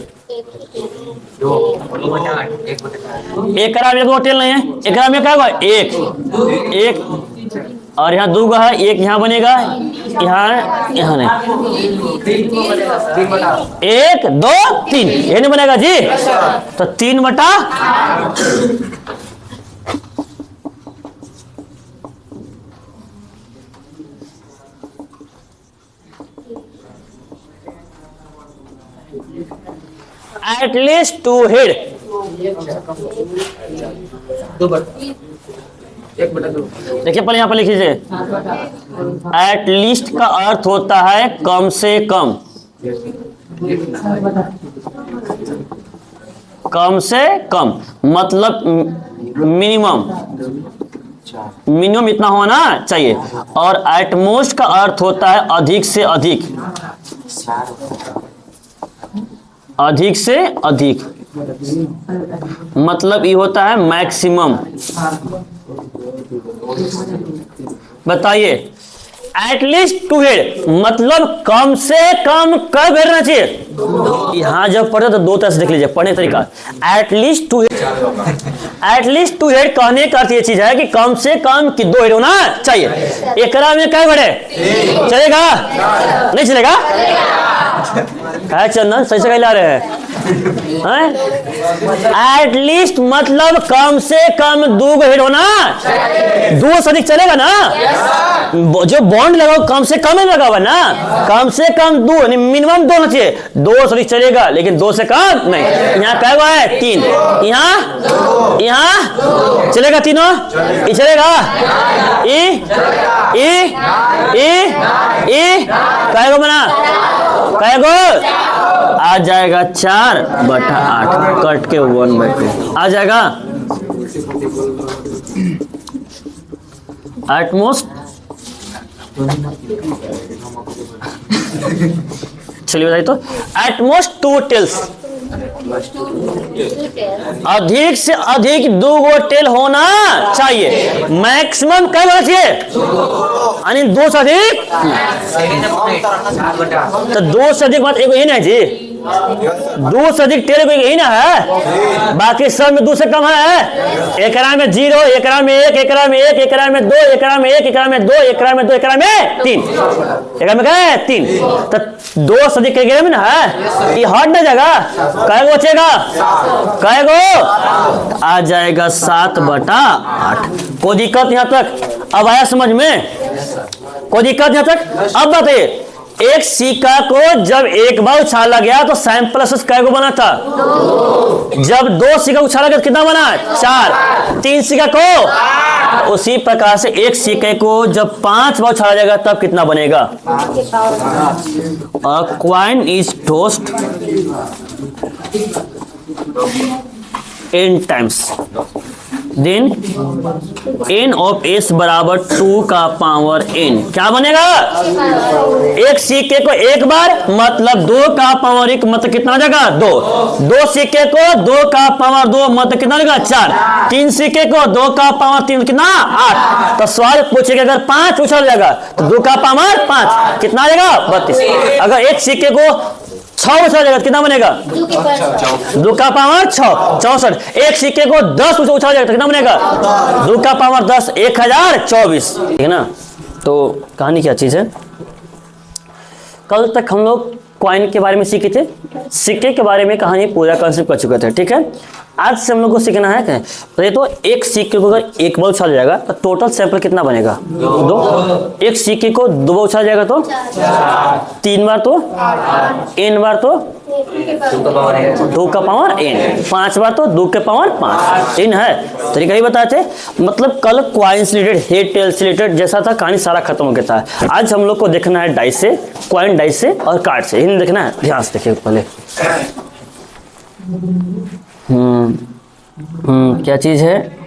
एकरा में 1 टेल नहीं है, एकरा में क्या हुआ? 1 और यहाँ 2 है, 1 यहाँ बनेगा, यहाँ नहीं, 1 2 3 ये नहीं बनेगा जी, तो 3/8। एटलीस्ट 2 हेड, देखिए पहले यहाँ पर लिख लीजिए। एटलीस्ट का अर्थ होता है कम से कम, कम से कम मतलब मिनिमम, मिनिमम इतना होना चाहिए। और एटमोस्ट का अर्थ होता है अधिक से अधिक, अधिक से अधिक मतलब ये होता है मैक्सिमम। बताइए एटलीस्ट 2 हेड मतलब कम से कम कब हेड रहना चाहिए? यहां जब पढ़े तो 2 तरह से देख लीजिए पढ़ने तरीका। एटलीस्ट 2 हेड, एटलीस्ट 2 हेड कहने का अर्थ ये चीज है कि कम से कम कि 2 हेड होना चाहिए। एकरा में क्या बढ़े? चलेगा? नहीं चलेगा? है चंदन सही से ला रहे हैं? एटलीस्ट मतलब कम से कम 2 हेड होना, 2 से अधिक चलेगा ना? जो बॉन्ड लगाओ कम से कम लगा हुआ ना, कम से कम 2 मिनिमम 2 होना चाहिए। 2 से अधिक चलेगा लेकिन 2 से कम नहीं। यहाँ क्या हुआ है? 3, यहाँ चलेगा, तीनों ये चलेगा। क्या बना? क्या आ जाएगा 4/8 कट के 1/2 आ जाएगा। एटमोस्ट चलिए बताइए तो एटमोस्ट 2 टेल्स, अधिक से अधिक 2 गो टेल होना चाहिए। मैक्सिमम क्या होना चाहिए? यानी 2 से अधिक, तो 2 से अधिक बात एक ये नहीं जी, 2 से अधिक टेढ़ कोई यही ना है, बाकी सब में 2 से कम है। एकरा में 0, एकरा में 1, एकरा में 1, एकरा में 2, एकरा में 1, एकरा में 2, एकरा में 2, एकरा में 3, एकरा में क्या है 3। तो 2 से अधिक में ना है, ये हट ना जाएगा, कई गो बचेगा, कई गो आ जाएगा 7/8। कोई दिक्कत यहाँ तक? अब आया समझ में? कोई दिक्कत यहाँ तक? अब बताइए, एक सिक्का को जब एक बार उछाला गया तो सैंपल कै को बना था? जब 2 सिक्का उछाला गया तो कितना बना? 4। 3 सिक्का को, उसी प्रकार से एक सिक्के को जब 5 बार उछाला जाएगा तब कितना बनेगा? A coin is tossed n times, then n of s बराबर 2 का पावर n क्या बनेगा? एक सिक्के को एक बार मतलब 2 का पावर 1 मतलब कितना हो जाएगा? 2। 2 सिक्के को 2 का पावर 2 मतलब कितना होगा? 4। 3 सिक्के को 2 का पावर 3 कितना? 8। तो सवाल पूछेगा अगर 5 उछल जाएगा तो 2 का पावर 5 कितना आ जाएगा? 32। अगर एक सिक्के को 6 उछाला जाएगा कितना बनेगा? 2 का पावर 6 64। एक सिक्के को 10 उछाला जाएगा तो कितना बनेगा? 2 का पावर 10 1024। ठीक है ना? तो कहानी क्या चीज है? कल तक हम लोग कॉइन के बारे में सीखे थे, सिक्के के बारे में कहानी पूरा कंसेप्ट कर चुके थे। ठीक है, आज से हम लोग को सीखना है तो ये तो एक सिक्के को अगर एक बार उछाला जाएगा तो टोटल सैंपल कितना बनेगा? 2। एक सिक्के को 2 बार उछाला जाएगा तो 3 बार तो n बार तो 2 का पावर n, 5 बार तो 2 के पावर 5 n है। तरीका ही बताते, मतलब कल कॉइन से रिलेटेड, हेड टेल से रिलेटेड जैसा था कहानी सारा खत्म हो गया था। आज हम लोग को देखना है डाइस से, कॉइन डाइस से और कार्ड से, इन्हें देखना है। ध्यान से देखिए पहले। क्या चीज है?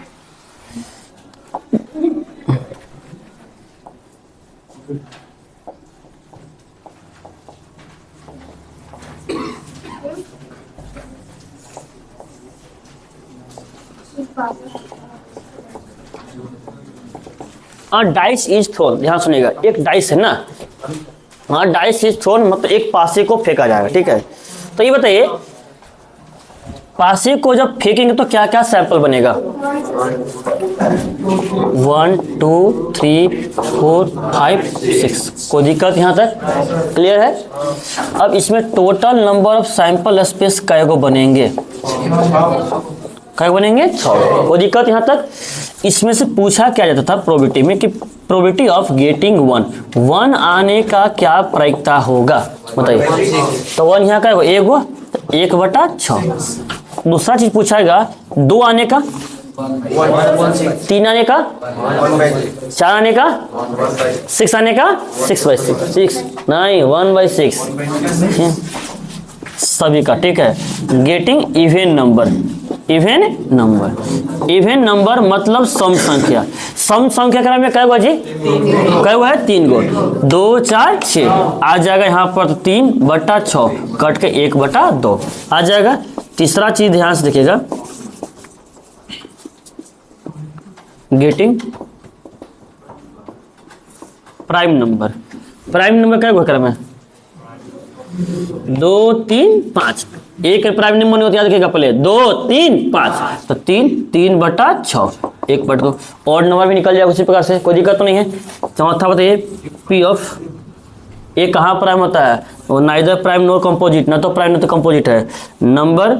Dice is throne. ध्यान सुनिएगा, एक डाइस है ना, हाँ डाइस इज थ्रोन मतलब एक पासे को फेंका जाएगा। ठीक है, तो ये बताइए पासे को जब फेंकेंगे तो क्या क्या सैंपल बनेगा? 1 2 3 4 5 6। कोई दिक्कत यहाँ तक? क्लियर है? अब इसमें total number of sample space कै गो बनेंगे? कै बनेंगे? 6। कोई दिक्कत यहाँ तक? इसमें से पूछा क्या जाता था प्रोबेबिलिटी में कि प्रोबेबिलिटी ऑफ गेटिंग 1 आने का क्या प्रायिकता होगा बताइए। तो 1 यहाँ का 1/6। दूसरा चीज पूछाएगा 2 आने का, 3 आने का, 4 आने का, 6 आने का, 6/6 नहीं 1/6 सभी का। ठीक है, getting even number, even number, even number मतलब सम संख्या। सम संख्या क्रम में कै गो जी? कै गो है? 3 गो। 2 4 6 आ जाएगा यहाँ पर 3/6 कट के 1/2 आ जाएगा। तीसरा चीज ध्यान से देखिएगा, getting prime number. Prime number कै गो क्रम है? 2 3 5। एक प्राइम नंबर नहीं याद रखिएगा पहले, 2 3 5 तो 3/6 1/2। और नंबर भी निकल जाएगा उसी प्रकार से, कोई दिक्कत तो नहीं है। चौथा बताइए पी ऑफ ए कहाँ प्राइम होता है? वो नाइदर प्राइम नोर कंपोजिट, ना तो प्राइम ना तो कंपोजिट है। Number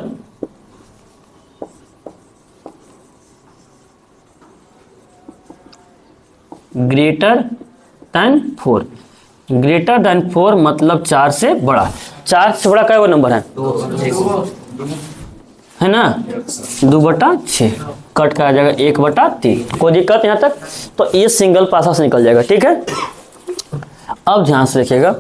greater than 4। Greater than 4 मतलब 4 से बड़ा। 4 से बड़ा क्या वो नंबर है ना? 2/6 कट का आ जाएगा 1/3। कोई दिक्कत यहाँ तक? तो ये सिंगल पासा से निकल जाएगा। ठीक है, अब ध्यान से देखिएगा,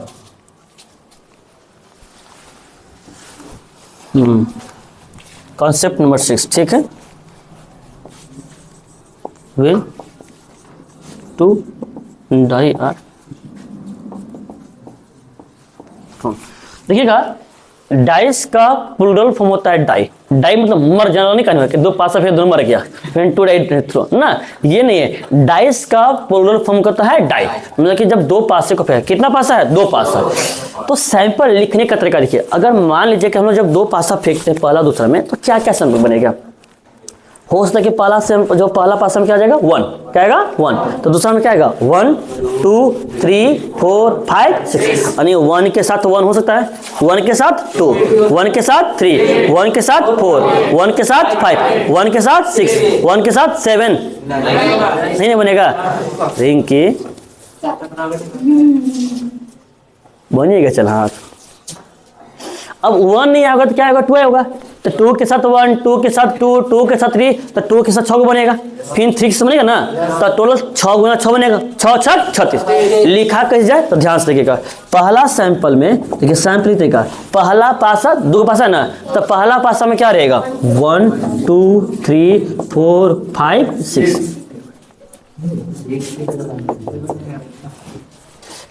कॉन्सेप्ट नंबर 6। ठीक है, विल टू डाई आर। देखिएगा डाइस का प्लूरल फॉर्म होता है डाई। डाई मतलब मर जाना नहीं कहना कि दो पासा फिर दोनों मर गया, फिर टू डाई थ्रो ना, ये नहीं है। डाइस का प्लूरल फॉर्म करता है डाई, मतलब कि जब दो पासे को फेंका, कितना पासा है? दो पासा। तो सैंपल लिखने का तरीका देखिए, अगर मान लीजिए कि हम लोग जब दो पासा फेंकते हैं पहला दूसरा में, तो क्या क्या सैंपल बनेगा? हो सकता है कि पहला से जो पहला पासा में क्या आ जाएगा? 1, क्या आएगा? 1। तो दूसरा में क्या आएगा? 1 2 3 4 5 6, यानी 1 के साथ 1 हो सकता है, 1 के साथ 2, 1 के साथ 3, 1 के साथ 4, 1 के साथ 5, 1 के साथ 6, 1 के साथ 7, नहीं बनेगा। रिंग की बनिएगा, चल हाँ। अब 1 नहीं आएगा तो क्या आएगा? 2 आएगा, तो 2 के साथ 1, 2 के साथ 2, 2 के साथ 3, तो 2 के साथ 6 बनेगा, फिर 3 से बनेगा ना, तो टोटल 6 गुना 6 बनेगा, 6 6 36। लिखा कैसे जाए तो ध्यान से देखिएगा। पहला सैंपल में देखिए, सैंपल तरीका, पहला पासा दो पासा ना, तो पहला पासा में क्या रहेगा? 1 2 3 4 5 6,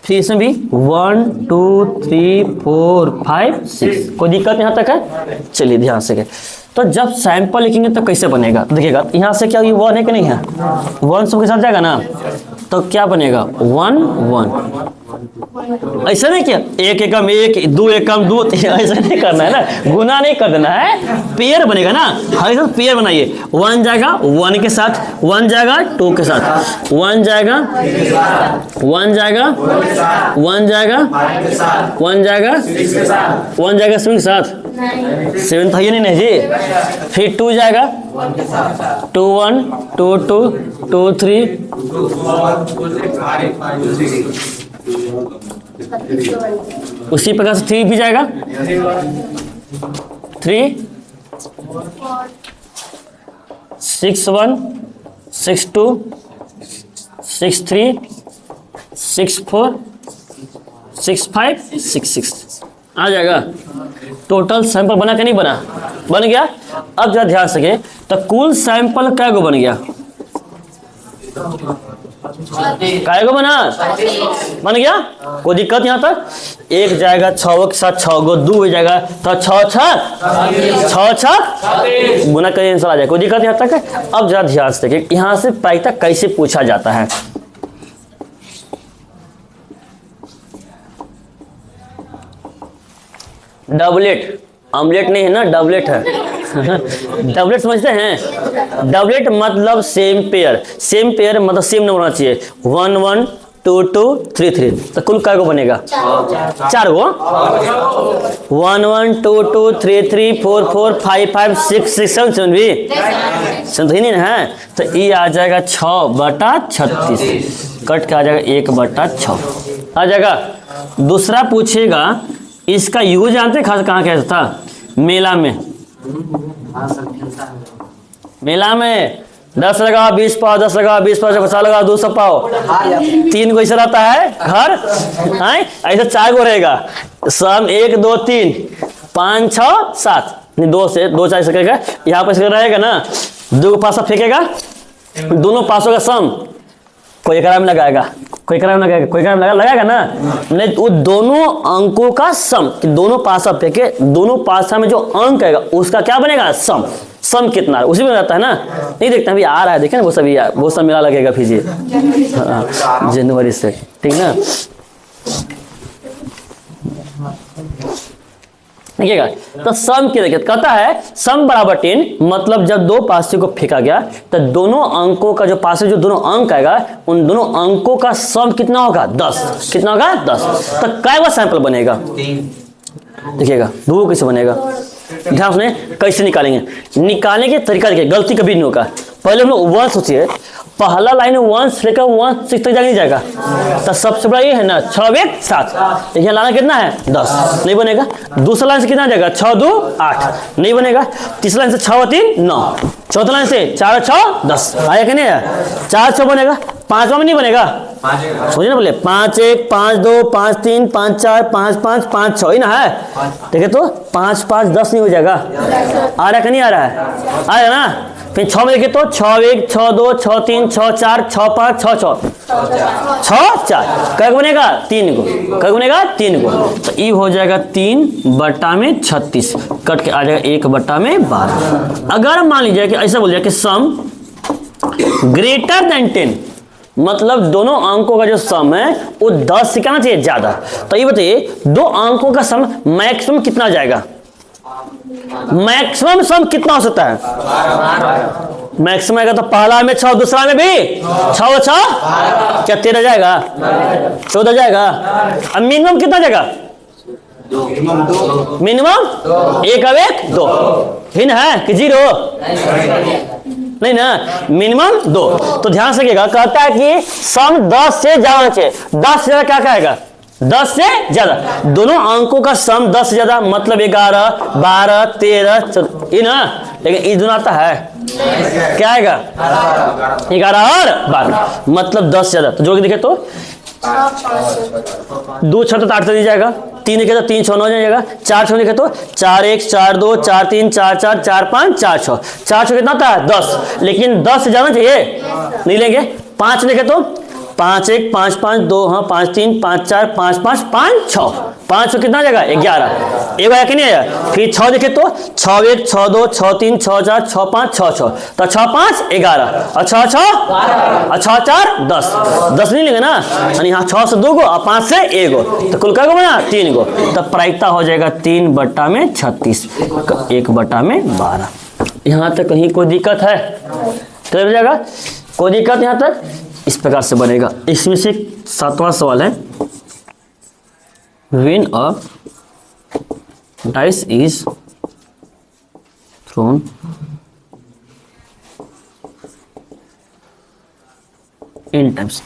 फिर इसमें भी 1 2 3 4 5 6। कोई दिक्कत यहाँ तक है? चलिए ध्यान से। तो जब सैंपल लिखेंगे तो कैसे बनेगा? देखिएगा यहाँ से क्या, ये 1 है कि नहीं है? 1 सबके साथ जाएगा ना, तो क्या बनेगा? 1 1। ऐसा नहीं किया, 1 एकम 1, 2 एकम 2, ऐसा नहीं करना है ना, गुना नहीं कर देना है, पेयर बनेगा ना, हर साथ पेयर बनाइए। 1 जाएगा 1 के साथ, 1 जाएगा 2 के साथ, 1 जाएगा 1 जाएगा 1 जाएगा 1 जाएगा 1 जाएगा 7 के साथ, 7 था ये नहीं जी। फिर 2 जाएगा 2 1 2 2 2 3, उसी प्रकार से 3 भी जाएगा, 3 6 1 6 2 6 3 6 4 6 5 6 6 आ जाएगा। टोटल सैंपल बना कि नहीं बना? बन गया। अब जरा ध्यान से तो कुल सैंपल क्या गो बन गया? काय को बना? बन गया। कोई दिक्कत यहाँ तक? 1 जाएगा 6 के साथ 6 गो, 2 हो जाएगा तो 6 6 गुना करिए, आंसर आ जाएगा। कोई दिक्कत यहाँ तक है? अब जरा ध्यान से देखिए यहाँ से प्रायिकता कैसे पूछा जाता है। डबलेट, ऑमलेट नहीं है ना, डबलेट है। डबलेट समझते हैं? डबलेट मतलब सेम पेयर, सेम पेयर मतलब सेम नंबर होना चाहिए। 1 1 2 2 3 3, तो कुल काय को बनेगा? 4 गो। 1 1 2 2 3 3 4 4 5 5 6 6 7 7 भी समझ नहीं है, तो ये आ जाएगा 6/36, कट के आ जाएगा 1/6 आ जाएगा। दूसरा पूछेगा, इसका यूज जानते खास कहाँ कहता था? मेला में, मेला में 10 लगा 20 पाओ, 10 लगा 20 पाओ, 50 लगा 200 पाओ, 3 गो ऐसा रहता है घर, ऐसा 4 गो रहेगा। सम 1 2 3 5 6 7, नहीं 2 से 2 4 सकेगा, यहाँ पर रहेगा ना, 2 पासा फेंकेगा, दोनों पासों का सम कोई एकरा में लगाएगा, कोई एकरा में लगाएगा, कोई एकरा में लगाएगा ना, नहीं वो दोनों अंकों का सम, कि दोनों पासा फेंके, दोनों पासा में जो अंक आएगा उसका क्या बनेगा? सम। सम कितना है उसी में रहता है ना, नहीं देखते अभी आ रहा है, देखे ना वो सब मेला लगेगा फिर जनवरी से, ठीक ना। देखिएगा तो सम की देखिए कहता है सम बराबर 10, मतलब जब दो पासे को फेंका गया तो दोनों अंकों का जो पासे जो दोनों अंक आएगा उन दोनों अंकों का सम कितना होगा? 10। कितना होगा? 10। तो काय बार सैंपल बनेगा? देखिएगा दो कैसे बनेगा, ध्यान सुने कैसे निकालेंगे। निकालने के तरीका देखिए, गलती कभी नहीं होगा। पहले हम लोग 1 सोचिए, पहला लाइन 1 से लेकर 1 6 तक नहीं जाएगा, तो सबसे बड़ा ये है ना 6 1 7, देखिए लाना कितना है? 10, नहीं बनेगा। दूसरा लाइन से कितना जाएगा? 6 2 8, नहीं बनेगा। तीसरा लाइन से 6 3 9, चौथा लाइन से 4 6 10, आया कि नहीं आया? 4 6 बनेगा। 5वां में नहीं बनेगा, समझे ना, बोले 5 1 5 2 5 3 5 4 5 5 5 6 ही ना है। देखिए तो 5 5 10 नहीं हो जाएगा, आ रहा है कि नहीं आ रहा है, आ रहा है ना। फिर 6 में देखिए तो 6 1 6 2 6 3 6 4 6 5 6 6 6 4 कब बनेगा 3 को, कब बनेगा 3 को। तो ये हो जाएगा 3 बटा में 36, कट के आ जाएगा 1 बटा में 12। अगर मान लीजिए कि ऐसा बोल जाए कि सम ग्रेटर देन 10, मतलब दोनों अंकों का जो सम है वो 10 से कहना चाहिए ज्यादा। तो ये बताइए दो अंकों का सम मैक्सिमम कितना जाएगा, मैक्सिमम सम कितना हो सकता है, मैक्सिमम आएगा तो पहला में 6, दूसरा में भी 6 6 क्या 13 जाएगा, 14 जाएगा। अब मिनिमम कितना जाएगा, मिनिमम 1 अब 1 2 हिन है कि 0 नहीं ना, मिनिमम 2। तो ध्यान से रखिएगा, कहता है कि सम 10 से ज्यादा चाहिए। 10 से ज्यादा क्या कहेगा, 10 से ज्यादा, दोनों अंकों का सम 10 से ज्यादा, मतलब 11 12 13 ये ना, लेकिन ये दोनों आता है क्या आएगा 11 और 12, मतलब 10 से ज्यादा। तो जो कि देखे तो 2 6 तो 8 से दी जाएगा, 3 लिखे तो 3 6 9 जाएगा, 4 6 लिखे तो 4 1 4 2 4 3 4 4 4 5 4 6 4 6 कितना आता है 10, लेकिन 10 से ज्यादा चाहिए नहीं लेंगे। 5 लिखे तो 5 1 5 5 2 हाँ 5 3 5 4 5 5 5 6 5 6 कितना जाएगा 11, एक आया कि नहीं आया। फिर 6 देखे तो 6 1 6 2 6 3 6 4 6 5 6 6 तो 6 5 11 और 6 6 और 6 4 10 10 नहीं लेंगे ना, यानी यहाँ 6 से 2 गो और 5 से 1 गो, तो कुल क्या गो बना 3 गो। तो प्रायिकता हो जाएगा 3 बटा में 36 1 बटा में 12। यहाँ तक कहीं कोई दिक्कत है, क्लियर हो जाएगा, कोई दिक्कत यहाँ तक। इस प्रकार से बनेगा। इसमें से 7वां सवाल है, when a dice is thrown n times,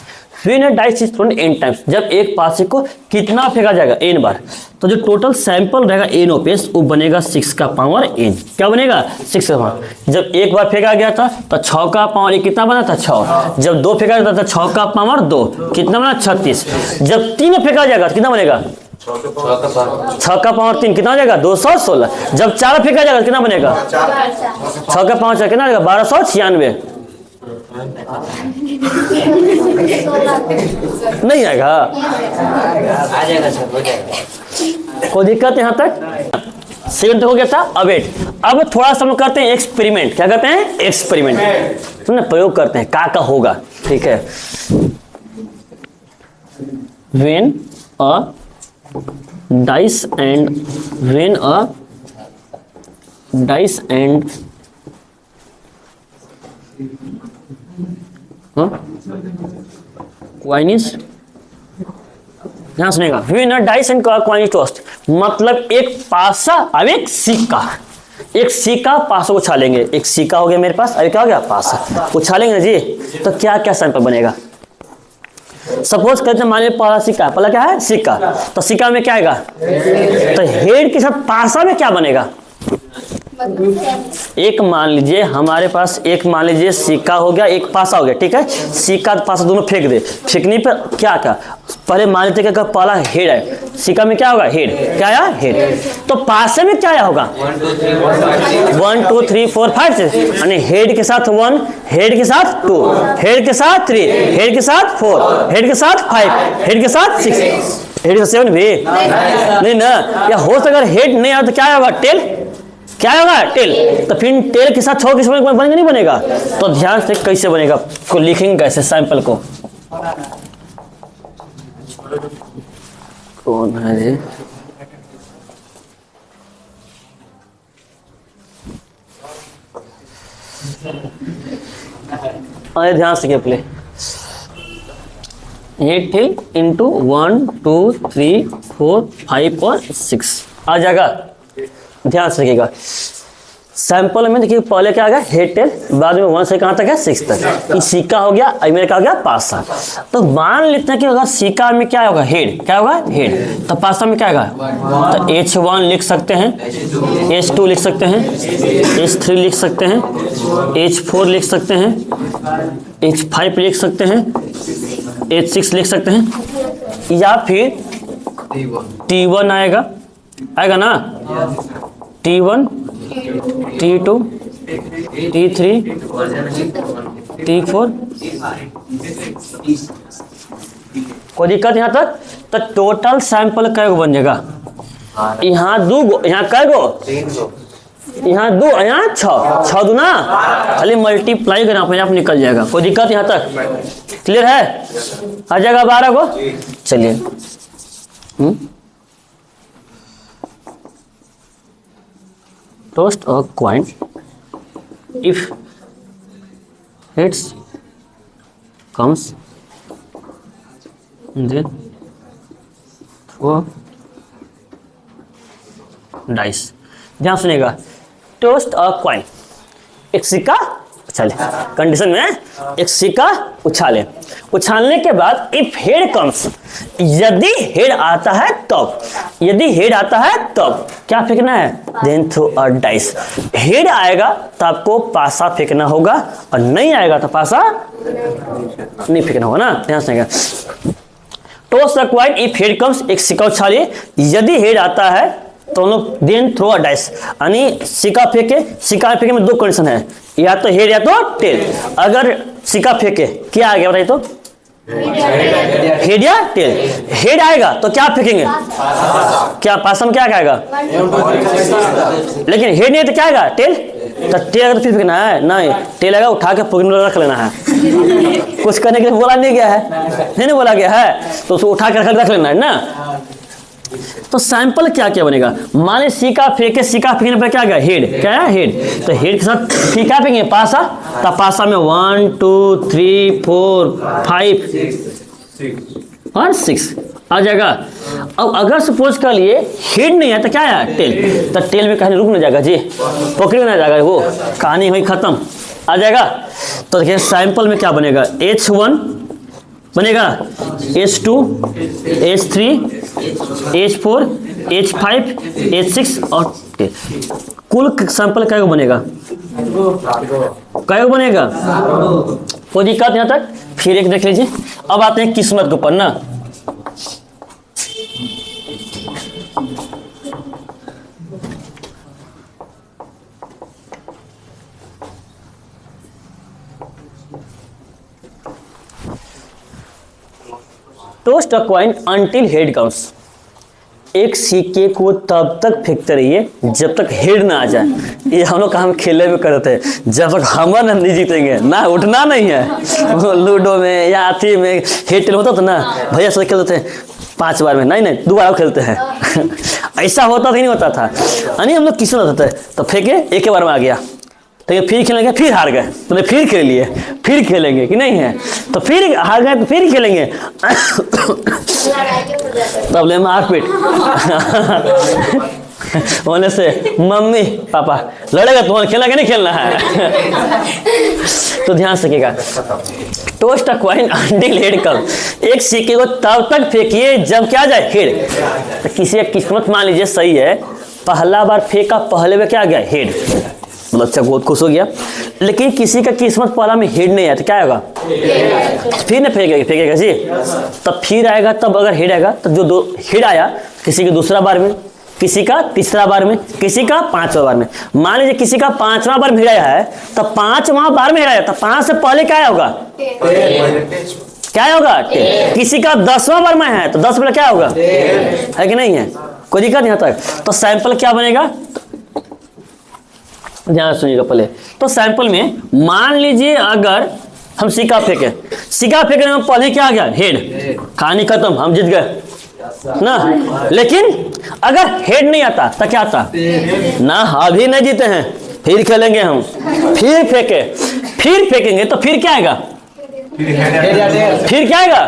when a dice is thrown n times, जब एक पासे को कितना फेंका जाएगा n बार, तो जो टोटल सैंपल रहेगा n ओपेस वो बनेगा 6 का पावर n, क्या बनेगा 6 का पावर। जब एक बार फेंका गया था तो 6 का पावर एक कितना बना था 6, जब 2 फेंका गया था 6 का पावर 2 कितना बना 36, जब 3 में फेंका जाएगा कितना बनेगा 6 का पावर 3 कितना हो जाएगा 216, जब 4 फेंका जाएगा कितना बनेगा 6 का पावर 4 कितना जाएगा 1296, नहीं आएगा, आ जाएगा सर, हो जाएगा, कोई दिक्कत यहाँ तक। 7 हो गया था। अब थोड़ा सा हम करते हैं एक्सपेरिमेंट, क्या करते हैं एक्सपेरिमेंट, तुमने प्रयोग करते हैं का होगा, ठीक है। when a dice and coin is, ध्यान सुनेगा, when a dice and coin is tossed, मतलब एक पासा अब एक सिक्का, एक सिक्का पासों को उछालेंगे, एक सिक्का हो गया मेरे पास, अभी क्या हो गया पासा उछालेंगे ना जी, तो क्या क्या सैंपल बनेगा। सपोज करते हैं मान लीजिए पहला सिक्का, पहला क्या है सिक्का, तो सिक्का में क्या आएगा, तो हेड के साथ पासा में क्या बनेगा, एक मान लीजिए हमारे पास, एक मान लीजिए सिक्का हो गया एक पासा हो गया, ठीक है, सिक्का पासा दोनों फेंक दे, फेंकने पर क्या क्या, पहले मान लेते हैं कि पहला हेड है, सिक्का में क्या होगा हेड, क्या आया हेड, तो पासे में क्या आया होगा 1 2 3 4 5 यानी हेड के साथ 1, हेड के साथ 2, हेड के साथ 3, हेड के साथ 4, हेड के साथ 5, हेड के साथ 6, हेड के साथ 7 भी नहीं ना, या हो सकता है हेड नहीं आया तो क्या होगा टेल, क्या होगा टेल, तो फिर टेल के साथ 6 किस बनेगा नहीं बनेगा, तो ध्यान से कैसे बनेगा, को लिखेंगे कैसे सैंपल को, कौन है ये, अरे ध्यान से प्ले 8 इंटू 1 2 3 4 5 और 6 आ जाएगा। ध्यान से रखिएगा सैंपल में देखिए पहले क्या आ गया हेड टेल, बाद में 1 से कहाँ तक है 6 तक, ये सिक्का हो गया, मेरे का हो गया पासा। तो मान लेते हैं कि अगर सिक्का में क्या होगा हेड, क्या होगा हेड, तो पासा में क्या होगा, तो H1 लिख सकते हैं, H2 लिख सकते हैं, H3 लिख सकते हैं, H4 लिख सकते हैं, H5 लिख सकते हैं, H6 लिख सकते हैं, या फिर T1 आएगा ना, T1, T2, T3, T4। कोई दिक्कत यहाँ तक? तो टोटल सैंपल कै गो बन जाएगा? यहाँ 2 गो, यहाँ कै गो? यहाँ 2, यहाँ 6, 6 दूना, खाली मल्टीप्लाई करना अपने आप निकल जाएगा। कोई दिक्कत यहाँ तक? क्लियर है? आ जाएगा 12 गो। चलिए, toast a coin if heads comes then throw dice। ध्यान सुनिएगा, टोस्ट अ कॉइन, एक सिक्का उछाले, कंडीशन में एक सिक्का उछाले, उछालने के बाद इफ हेड कम्स, यदि हेड आता है तब, यदि हेड आता है तब क्या फेंकना है? Then throw a dice. Head आएगा तो आपको पासा फेंकना होगा, और नहीं आएगा तो पासा नहीं फेंकना होगा ना। ध्यान से toss the coin if head comes, एक सिक्का उछालिए, यदि हेड आता है तो हम लोग देन थ्रो अ डाइस, यानी सिक्का फेंके। सिक्का फेंके में 2 कंडीशन है, या तो हेड या तो टेल। अगर सिक्का फेंके क्या आ गया बताइए तो? हेड या टेल। हेड आएगा तो क्या फेंकेंगे? क्या पासा में क्या आएगा? लेकिन हेड नहीं तो क्या आएगा? टेल। तो टेल अगर फिर फेंकना है नहीं, टेल आएगा उठा के पॉकेट में रख लेना है। कुछ करने के लिए बोला नहीं गया है, नहीं बोला गया है, तो उसको उठा के रख लेना है ना। तो सैंपल क्या क्या बनेगा? मान लीजिए सिक्का फेंके, सिक्का फेंकने पर क्या गया? हेड। क्या है? हेड। तो हेड के साथ फिर क्या फेंकेंगे? पासा। तो पासा में 1 2 3 4 5 और 6 आ जाएगा। अब अगर सपोज कर लिए हेड नहीं है तो क्या है? टेल। तो टेल में कहानी रुक नहीं जाएगा जी, पकड़ में ना जाएगा, वो कहानी वही खत्म, आ जाएगा। तो देखिए सैंपल में क्या बनेगा? H1 बनेगा, H2, H3, H4, H5, H6 और कुल सैंपल क्या बनेगा? क्या बनेगा? कोई दिक्कत यहाँ तक? फिर एक देख लीजिए। अब आते हैं किस्मत के ऊपर ना। Toast a coin until head comes, एक सिक्के को तब तक फेंकते रहिए जब तक हेड ना आ जाए। ये हम लोग काम खेले में करते हैं, जब तक हम नहीं जीतेंगे ना, उठना नहीं है। लूडो में या हाथी में हेड टेल होता था ना, भैया से खेलते थे 5 बार में, नहीं 2 बार खेलते हैं। ऐसा होता था नहीं होता था, यानी हम लोग किसी होता था तो फेंके, एक बार में आ गया, तो फिर खेलेंगे, फिर हार गए तो फिर खेल लिए, फिर खेलेंगे कि नहीं है, तो फिर हार गए तो फिर खेलेंगे। तब ले मारपीट होने से मम्मी पापा लड़ेगा तो खेलना कि नहीं खेलना है। तो ध्यान से रखिएगा, toss a coin until head come, एक सिक्के को तब तक फेंकिए जब क्या जाए? हेड। तो किसी का किस्मत मान लीजिए सही है, पहला बार फेंका, पहले में क्या गया? हेड, मतलब अच्छा बहुत खुश हो गया। लेकिन किसी का किस्मत पहला में हेड नहीं आया तो क्या होगा? फिर ना फेंकेगा जी, तब फिर आएगा। तब अगर हेड आएगा तो जो 2 हेड आया, किसी के दूसरा बार में, किसी का तीसरा बार में, किसी का 5वां बार में। मान लीजिए किसी का 5वां बार में हेड आया है, तो 5वां बार में हेड आया, तो 5 से पहले क्या होगा? क्या होगा? किसी का 10वां बार में है तो 10 पहले क्या होगा? है कि नहीं है? कोई दिक्कत यहाँ तक? तो सैंपल क्या बनेगा? ध्यान सुनिएगा पहले। तो सैंपल में मान लीजिए अगर हम सिक्का फेंके, सिक्का फेंकने में पहले क्या आ गया? हेड, कहानी खत्म, हम जीत गए ना। लेकिन अगर हेड नहीं आता तो क्या आता ना? अभी नहीं जीते हैं, फिर खेलेंगे हम, फिर फेंकेंगे तो फिर क्या आएगा? फिर क्या आएगा?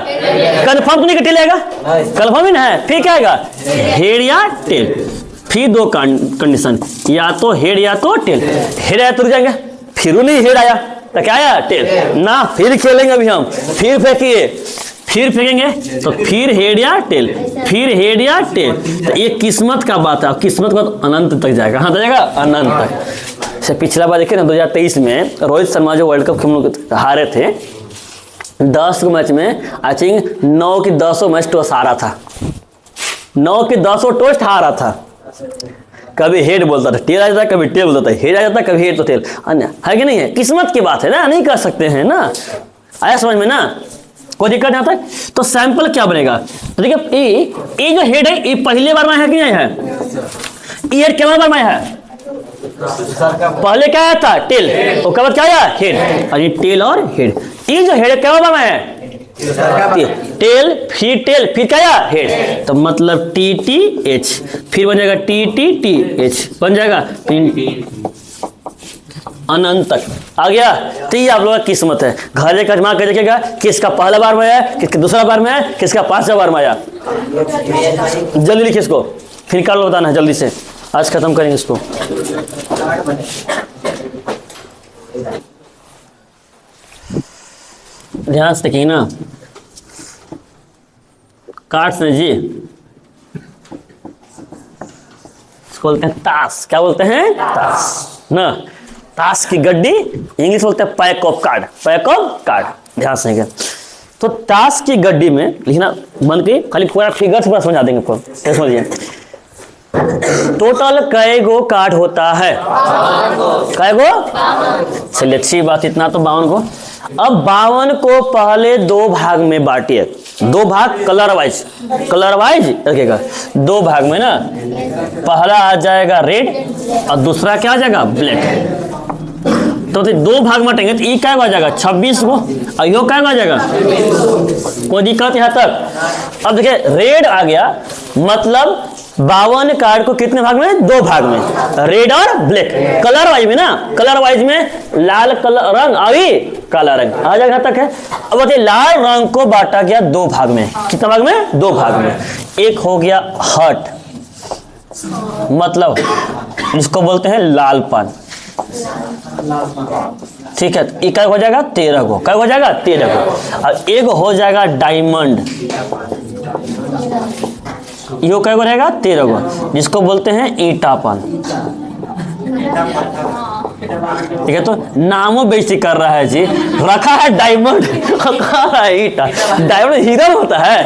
कंफर्म तो नहीं टेल आएगा, कंफर्म ही ना है। फिर क्या आएगा? हेड या टेल। फिर 2 कंडीशन, या तो हेड या तो टेल। हेड आया तो रुक जाएंगे, फिर नहीं हेड आया तो क्या आया? टेल ना। फिर खेलेंगे अभी हम, फिर फेंकिए, फिर फेंकेंगे तो फिर हेड या टेल, फिर हेड या टेल। तो ये किस्मत का बात है, किस्मत का तो अनंत तक जाएगा। हाँ जाएगा अनंत तक। पिछला बार देखिए ना 2023 में रोहित शर्मा जो वर्ल्ड कप हम लोग हारे थे, 10 को मैच में आई थिंक 9 की 10 मैच टॉस हारा था, 9 की 10 टॉस हारा था। कभी हेड बोलता था टेल आ जाता, कभी टेल बोलता था हेड आ जाता, कभी हेड तो टेल, अन्य है कि नहीं है? किस्मत की बात है ना, नहीं कर सकते हैं ना। आया समझ में ना, कोई दिक्कत नहीं आता। तो सैंपल क्या बनेगा? तो देखिए ये जो हेड है ये पहले बार में है कि नहीं है? ये हेड कितने बार में है? पहले क्या आया था? टेल, उसके बाद क्या आया? हेड। और ये टेल और हेड, ये जो हेड क्या बार में है? टेल, फिर टेल, फिर क्या आया? हेड। तो मतलब टी टी एच, फिर बन जाएगा टी टी टी एच, बन जाएगा अनंत तक आ गया। तो ये आप लोगों का किस्मत है। घर एक अजमा कर देखेगा किसका पहला बार में आया, किसका दूसरा बार में आया, किसका 5वां बार में आया। जल्दी लिखिए इसको, फिर कर लो, बताना है जल्दी से, आज खत्म करेंगे इसको। ध्यान से देखिए ना, कार्ड्स ने जी इसको बोलते हैं ताश। क्या बोलते हैं? ताश ना। ताश की गड्डी इंग्लिश बोलते हैं pack of card, pack of card. ध्यान से देखिए, तो ताश की गड्डी में लिखना बंद की, खाली पूरा फिगर से समझा देंगे आपको, समझिए। टोटल कै गो कार्ड होता है? कै गो? चलिए अच्छी बात, इतना तो 52 को। अब 52 को पहले 2 भाग में बांटिए, 2 भाग कलर वाइज, कलर वाइज रखिएगा 2 भाग में ना। पहला आ जाएगा रेड और दूसरा क्या आ जाएगा? ब्लैक। तो 2 भाग में बांटेंगे तो ये क्या आ जाएगा? 26 को, और यो क्या आ जाएगा? कोई दिक्कत यहाँ तक? अब देखिए रेड आ गया, मतलब 52 कार्ड को कितने भाग में? 2 भाग में, रेड और ब्लैक। कलर वाइज में ना, कलर वाइज में लाल कलर रंग अभी काला रंग आ जाएगा तक है। अब बताइए लाल रंग को बांटा गया 2 भाग में, कितना भाग में? 2 भाग में। एक हो गया हर्ट, मतलब इसको बोलते हैं लालपन, ठीक है। एक हो जाएगा 13 को, क्या हो जाएगा? 13 को। और एक हो जाएगा डायमंड, यो क्या रहेगा? 13 को, जिसको बोलते हैं ईटापन, ठीक है। तो नामों बेइज्जती कर रहा है जी, रखा है डायमंड, कहा है ईटा। डायमंड हीरा होता है।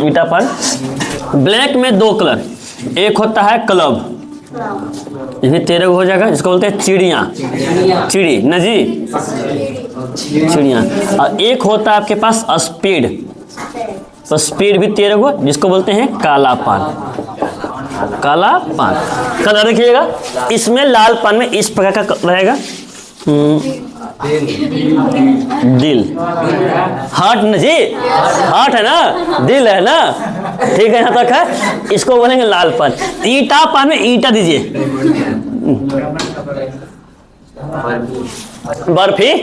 ईटापन। ब्लैक में 2 कलर, एक होता है क्लब, इसमें 13 हो जाएगा, इसको बोलते हैं चिड़िया, चिड़ी न जी, चिड़िया। और एक होता है आपके पास स्पीड, तो स्पीड भी 13 को, जिसको बोलते हैं कालापन, कालापन। कलर देखिएगा, इसमें लालपन में इस प्रकार का रहेगा दिल, हार्ट न जी, हार्ट है ना, दिल है ना, ठीक है। यहाँ तक है, इसको बोलेंगे लालपन। ईटापन में ईटा दीजिए, बर्फी,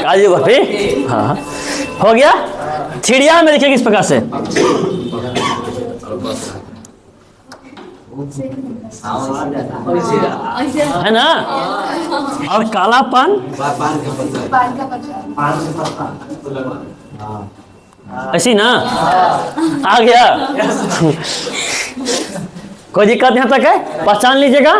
काजू बर्फी, हाँ हो गया। चिड़िया में देखिए किस प्रकार से है ना। और कालापन ऐसी ना आ गया। कोई दिक्कत यहाँ तक है? पहचान लीजिएगा।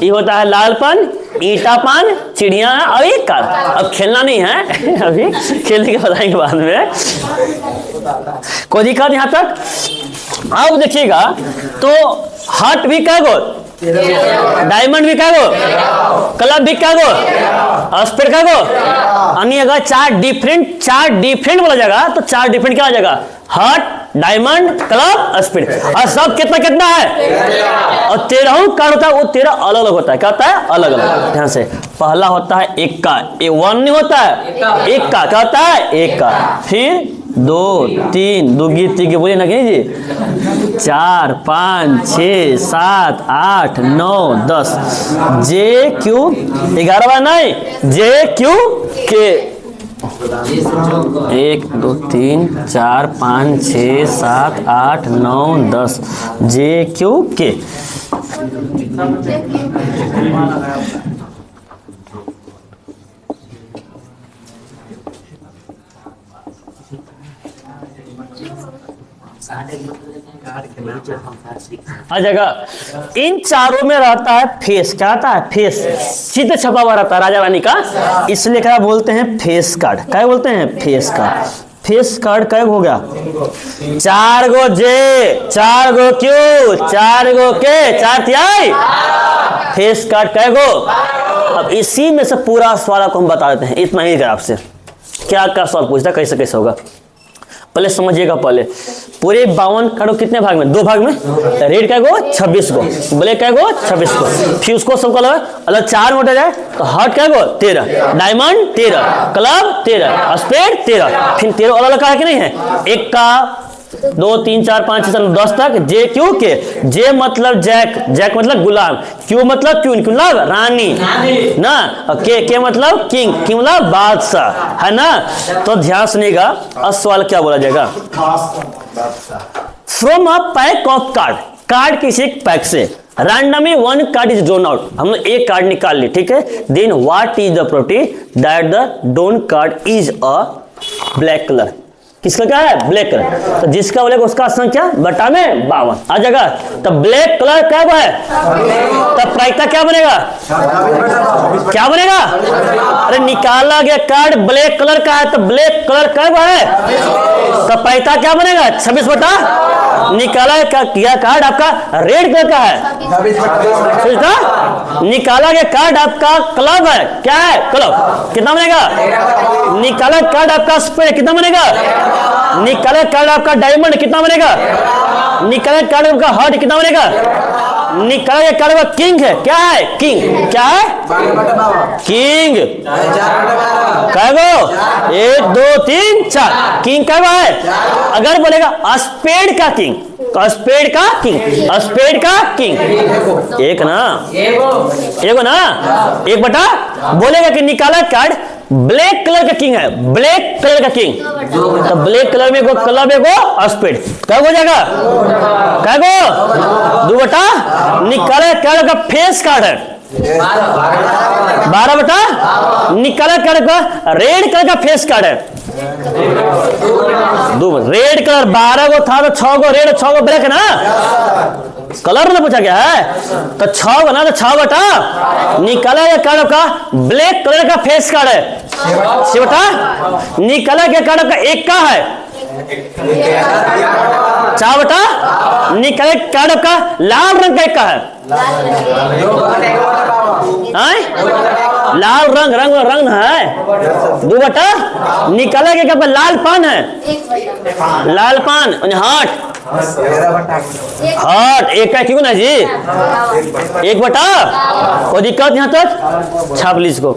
ये होता है लालपन, ईटापन, चिड़िया, और एक काला। अब खेलना नहीं है, अभी खेलने के बताएंगे बाद में। कोई दिक्कत यहाँ तक? अब देखिएगा तो हार्ट भी क्या गो, डायमंड भी क्या गो, क्लब भी क्या गो, स्पीड क्या गो। यानी अगर 4 डिफरेंट बोला जाएगा तो 4 डिफरेंट क्या आ जाएगा? Heart, diamond, club, speed. और सब कितना कितना है? और 13 कार्ड होता है, वो 13 अलग अलग होता है। क्या होता है? अलग अलग। ध्यान से, पहला होता है 1 का, 1 नहीं होता है, 1 का क्या होता है? 1 का। फिर 2, 3, 2 तीन बोलिए ना जी, 4, 5, 6, 7, 8, 9, 10। जे क्यू 11 नहीं, जे क्यू के 1, 2, 3, 4, 5, 6, 7, 8, 9, 10। जे क्यू के। साढ़े आ जाएगा। इन चारों में रहता है फेस। क्या आता है? फेस। चित्र छपा हुआ रहता है राजा रानी का, इसलिए क्या बोलते हैं? Face card. क्या बोलते हैं? Face card. फेस कार्ड कै हो गया? 4 गो जे, 4 गो क्यू, 4 गो के, 4 तिहाई। फेस कार्ड कै गो? अब इसी में से पूरा सवाल आपको हम बता देते हैं, इतना ही ग्राफ से क्या क्या सवाल पूछता, कैसे कैसे होगा पहले समझिएगा। पहले पूरे 52 कार्ड कितने भाग में? 2 भाग में। रेड कै गो? 26 गो। ब्लैक कै गो? 26 गो। फिर उसको सबको अलग 4 मोटे जाए तो हार्ट कै गो? 13, डायमंड 13, क्लब 13, स्पेड 13। फिर 13 अलग अलग है कि नहीं है? 1 का 2 3 4 5 6 10 तक। जे क्यू के, जे मतलब जैक, जैक मतलब गुलाम, क्यू मतलब क्यून, क्यू मतलब रानी ना, के मतलब किंग, किंग मतलब बादशाह, है ना। तो ध्यान सुनिएगा, अब सवाल क्या बोला जाएगा? From a pack of card, card किसी पैक से randomly 1 card is drawn out, हमने एक कार्ड निकाल ली, ठीक है। Then what is the property that the drawn card is a black colour. किसका क्या है? Black colour. तो जिसका बोलेगा उसका संख्या बटा में 52 आ जाएगा। तो ब्लैक कलर क्या है? तब प्रायिकता क्या बनेगा? क्या बनेगा? अरे निकाला गया कार्ड ब्लैक कलर का है, तो ब्लैक कलर क्या है? तो प्रायिकता क्या बनेगा? 26 बटा निकाला गया कार्ड आपका रेड कलर का है, निकाला गया कार्ड आपका क्लब है, क्या है? क्लब। कितना बनेगा? निकाला कार्ड आपका स्पेड कितना बनेगा? निकाला कार्ड आपका डायमंड कितना बनेगा? निकाला कार्ड आपका हार्ट कितना बनेगा? निकाला कार्ड आपका किंग है, क्या है? किंग। क्या है? किंग। क्या गो? 1 2 3 4 किंग क्या है? अगर बोलेगा स्पेड का किंग, तो स्पेड का किंग, स्पेड का किंग एक ना, एक ना, 1 बटा बोलेगा कि निकाला कार्ड ब्लैक कलर का किंग है, ब्लैक कलर का किंग, तो ब्लैक कलर में एगो क्लब एगो स्पेड क्या हो जाएगा? क्या गो? 2 बटा निकाला कार्ड का फेस कार्ड है 12 बटा निकाला कार्ड का रेड कलर का फेस कार्ड है 2। रेड कलर 12 गो था तो 6 गो रेड 6 गो ब्लैक है ना, कलर ना पूछा गया है, तो 6 बना तो 6 बटा निकाला गया कार्ड का ब्लैक कलर का फेस कार्ड है 6 बटा निकाला गया कार्ड का 1 का है 4 बटा निकाले कार्ड का लाल रंग का 1 का है, लाल रंग रंग रंग है 2 बटा निकाला गया क्या? लाल पान है, लाल पान हार्ट हार्ट 1 का क्यों ना जी 1 बटा। कोई दिक्कत यहाँ तक? छाप लीजिए इसको।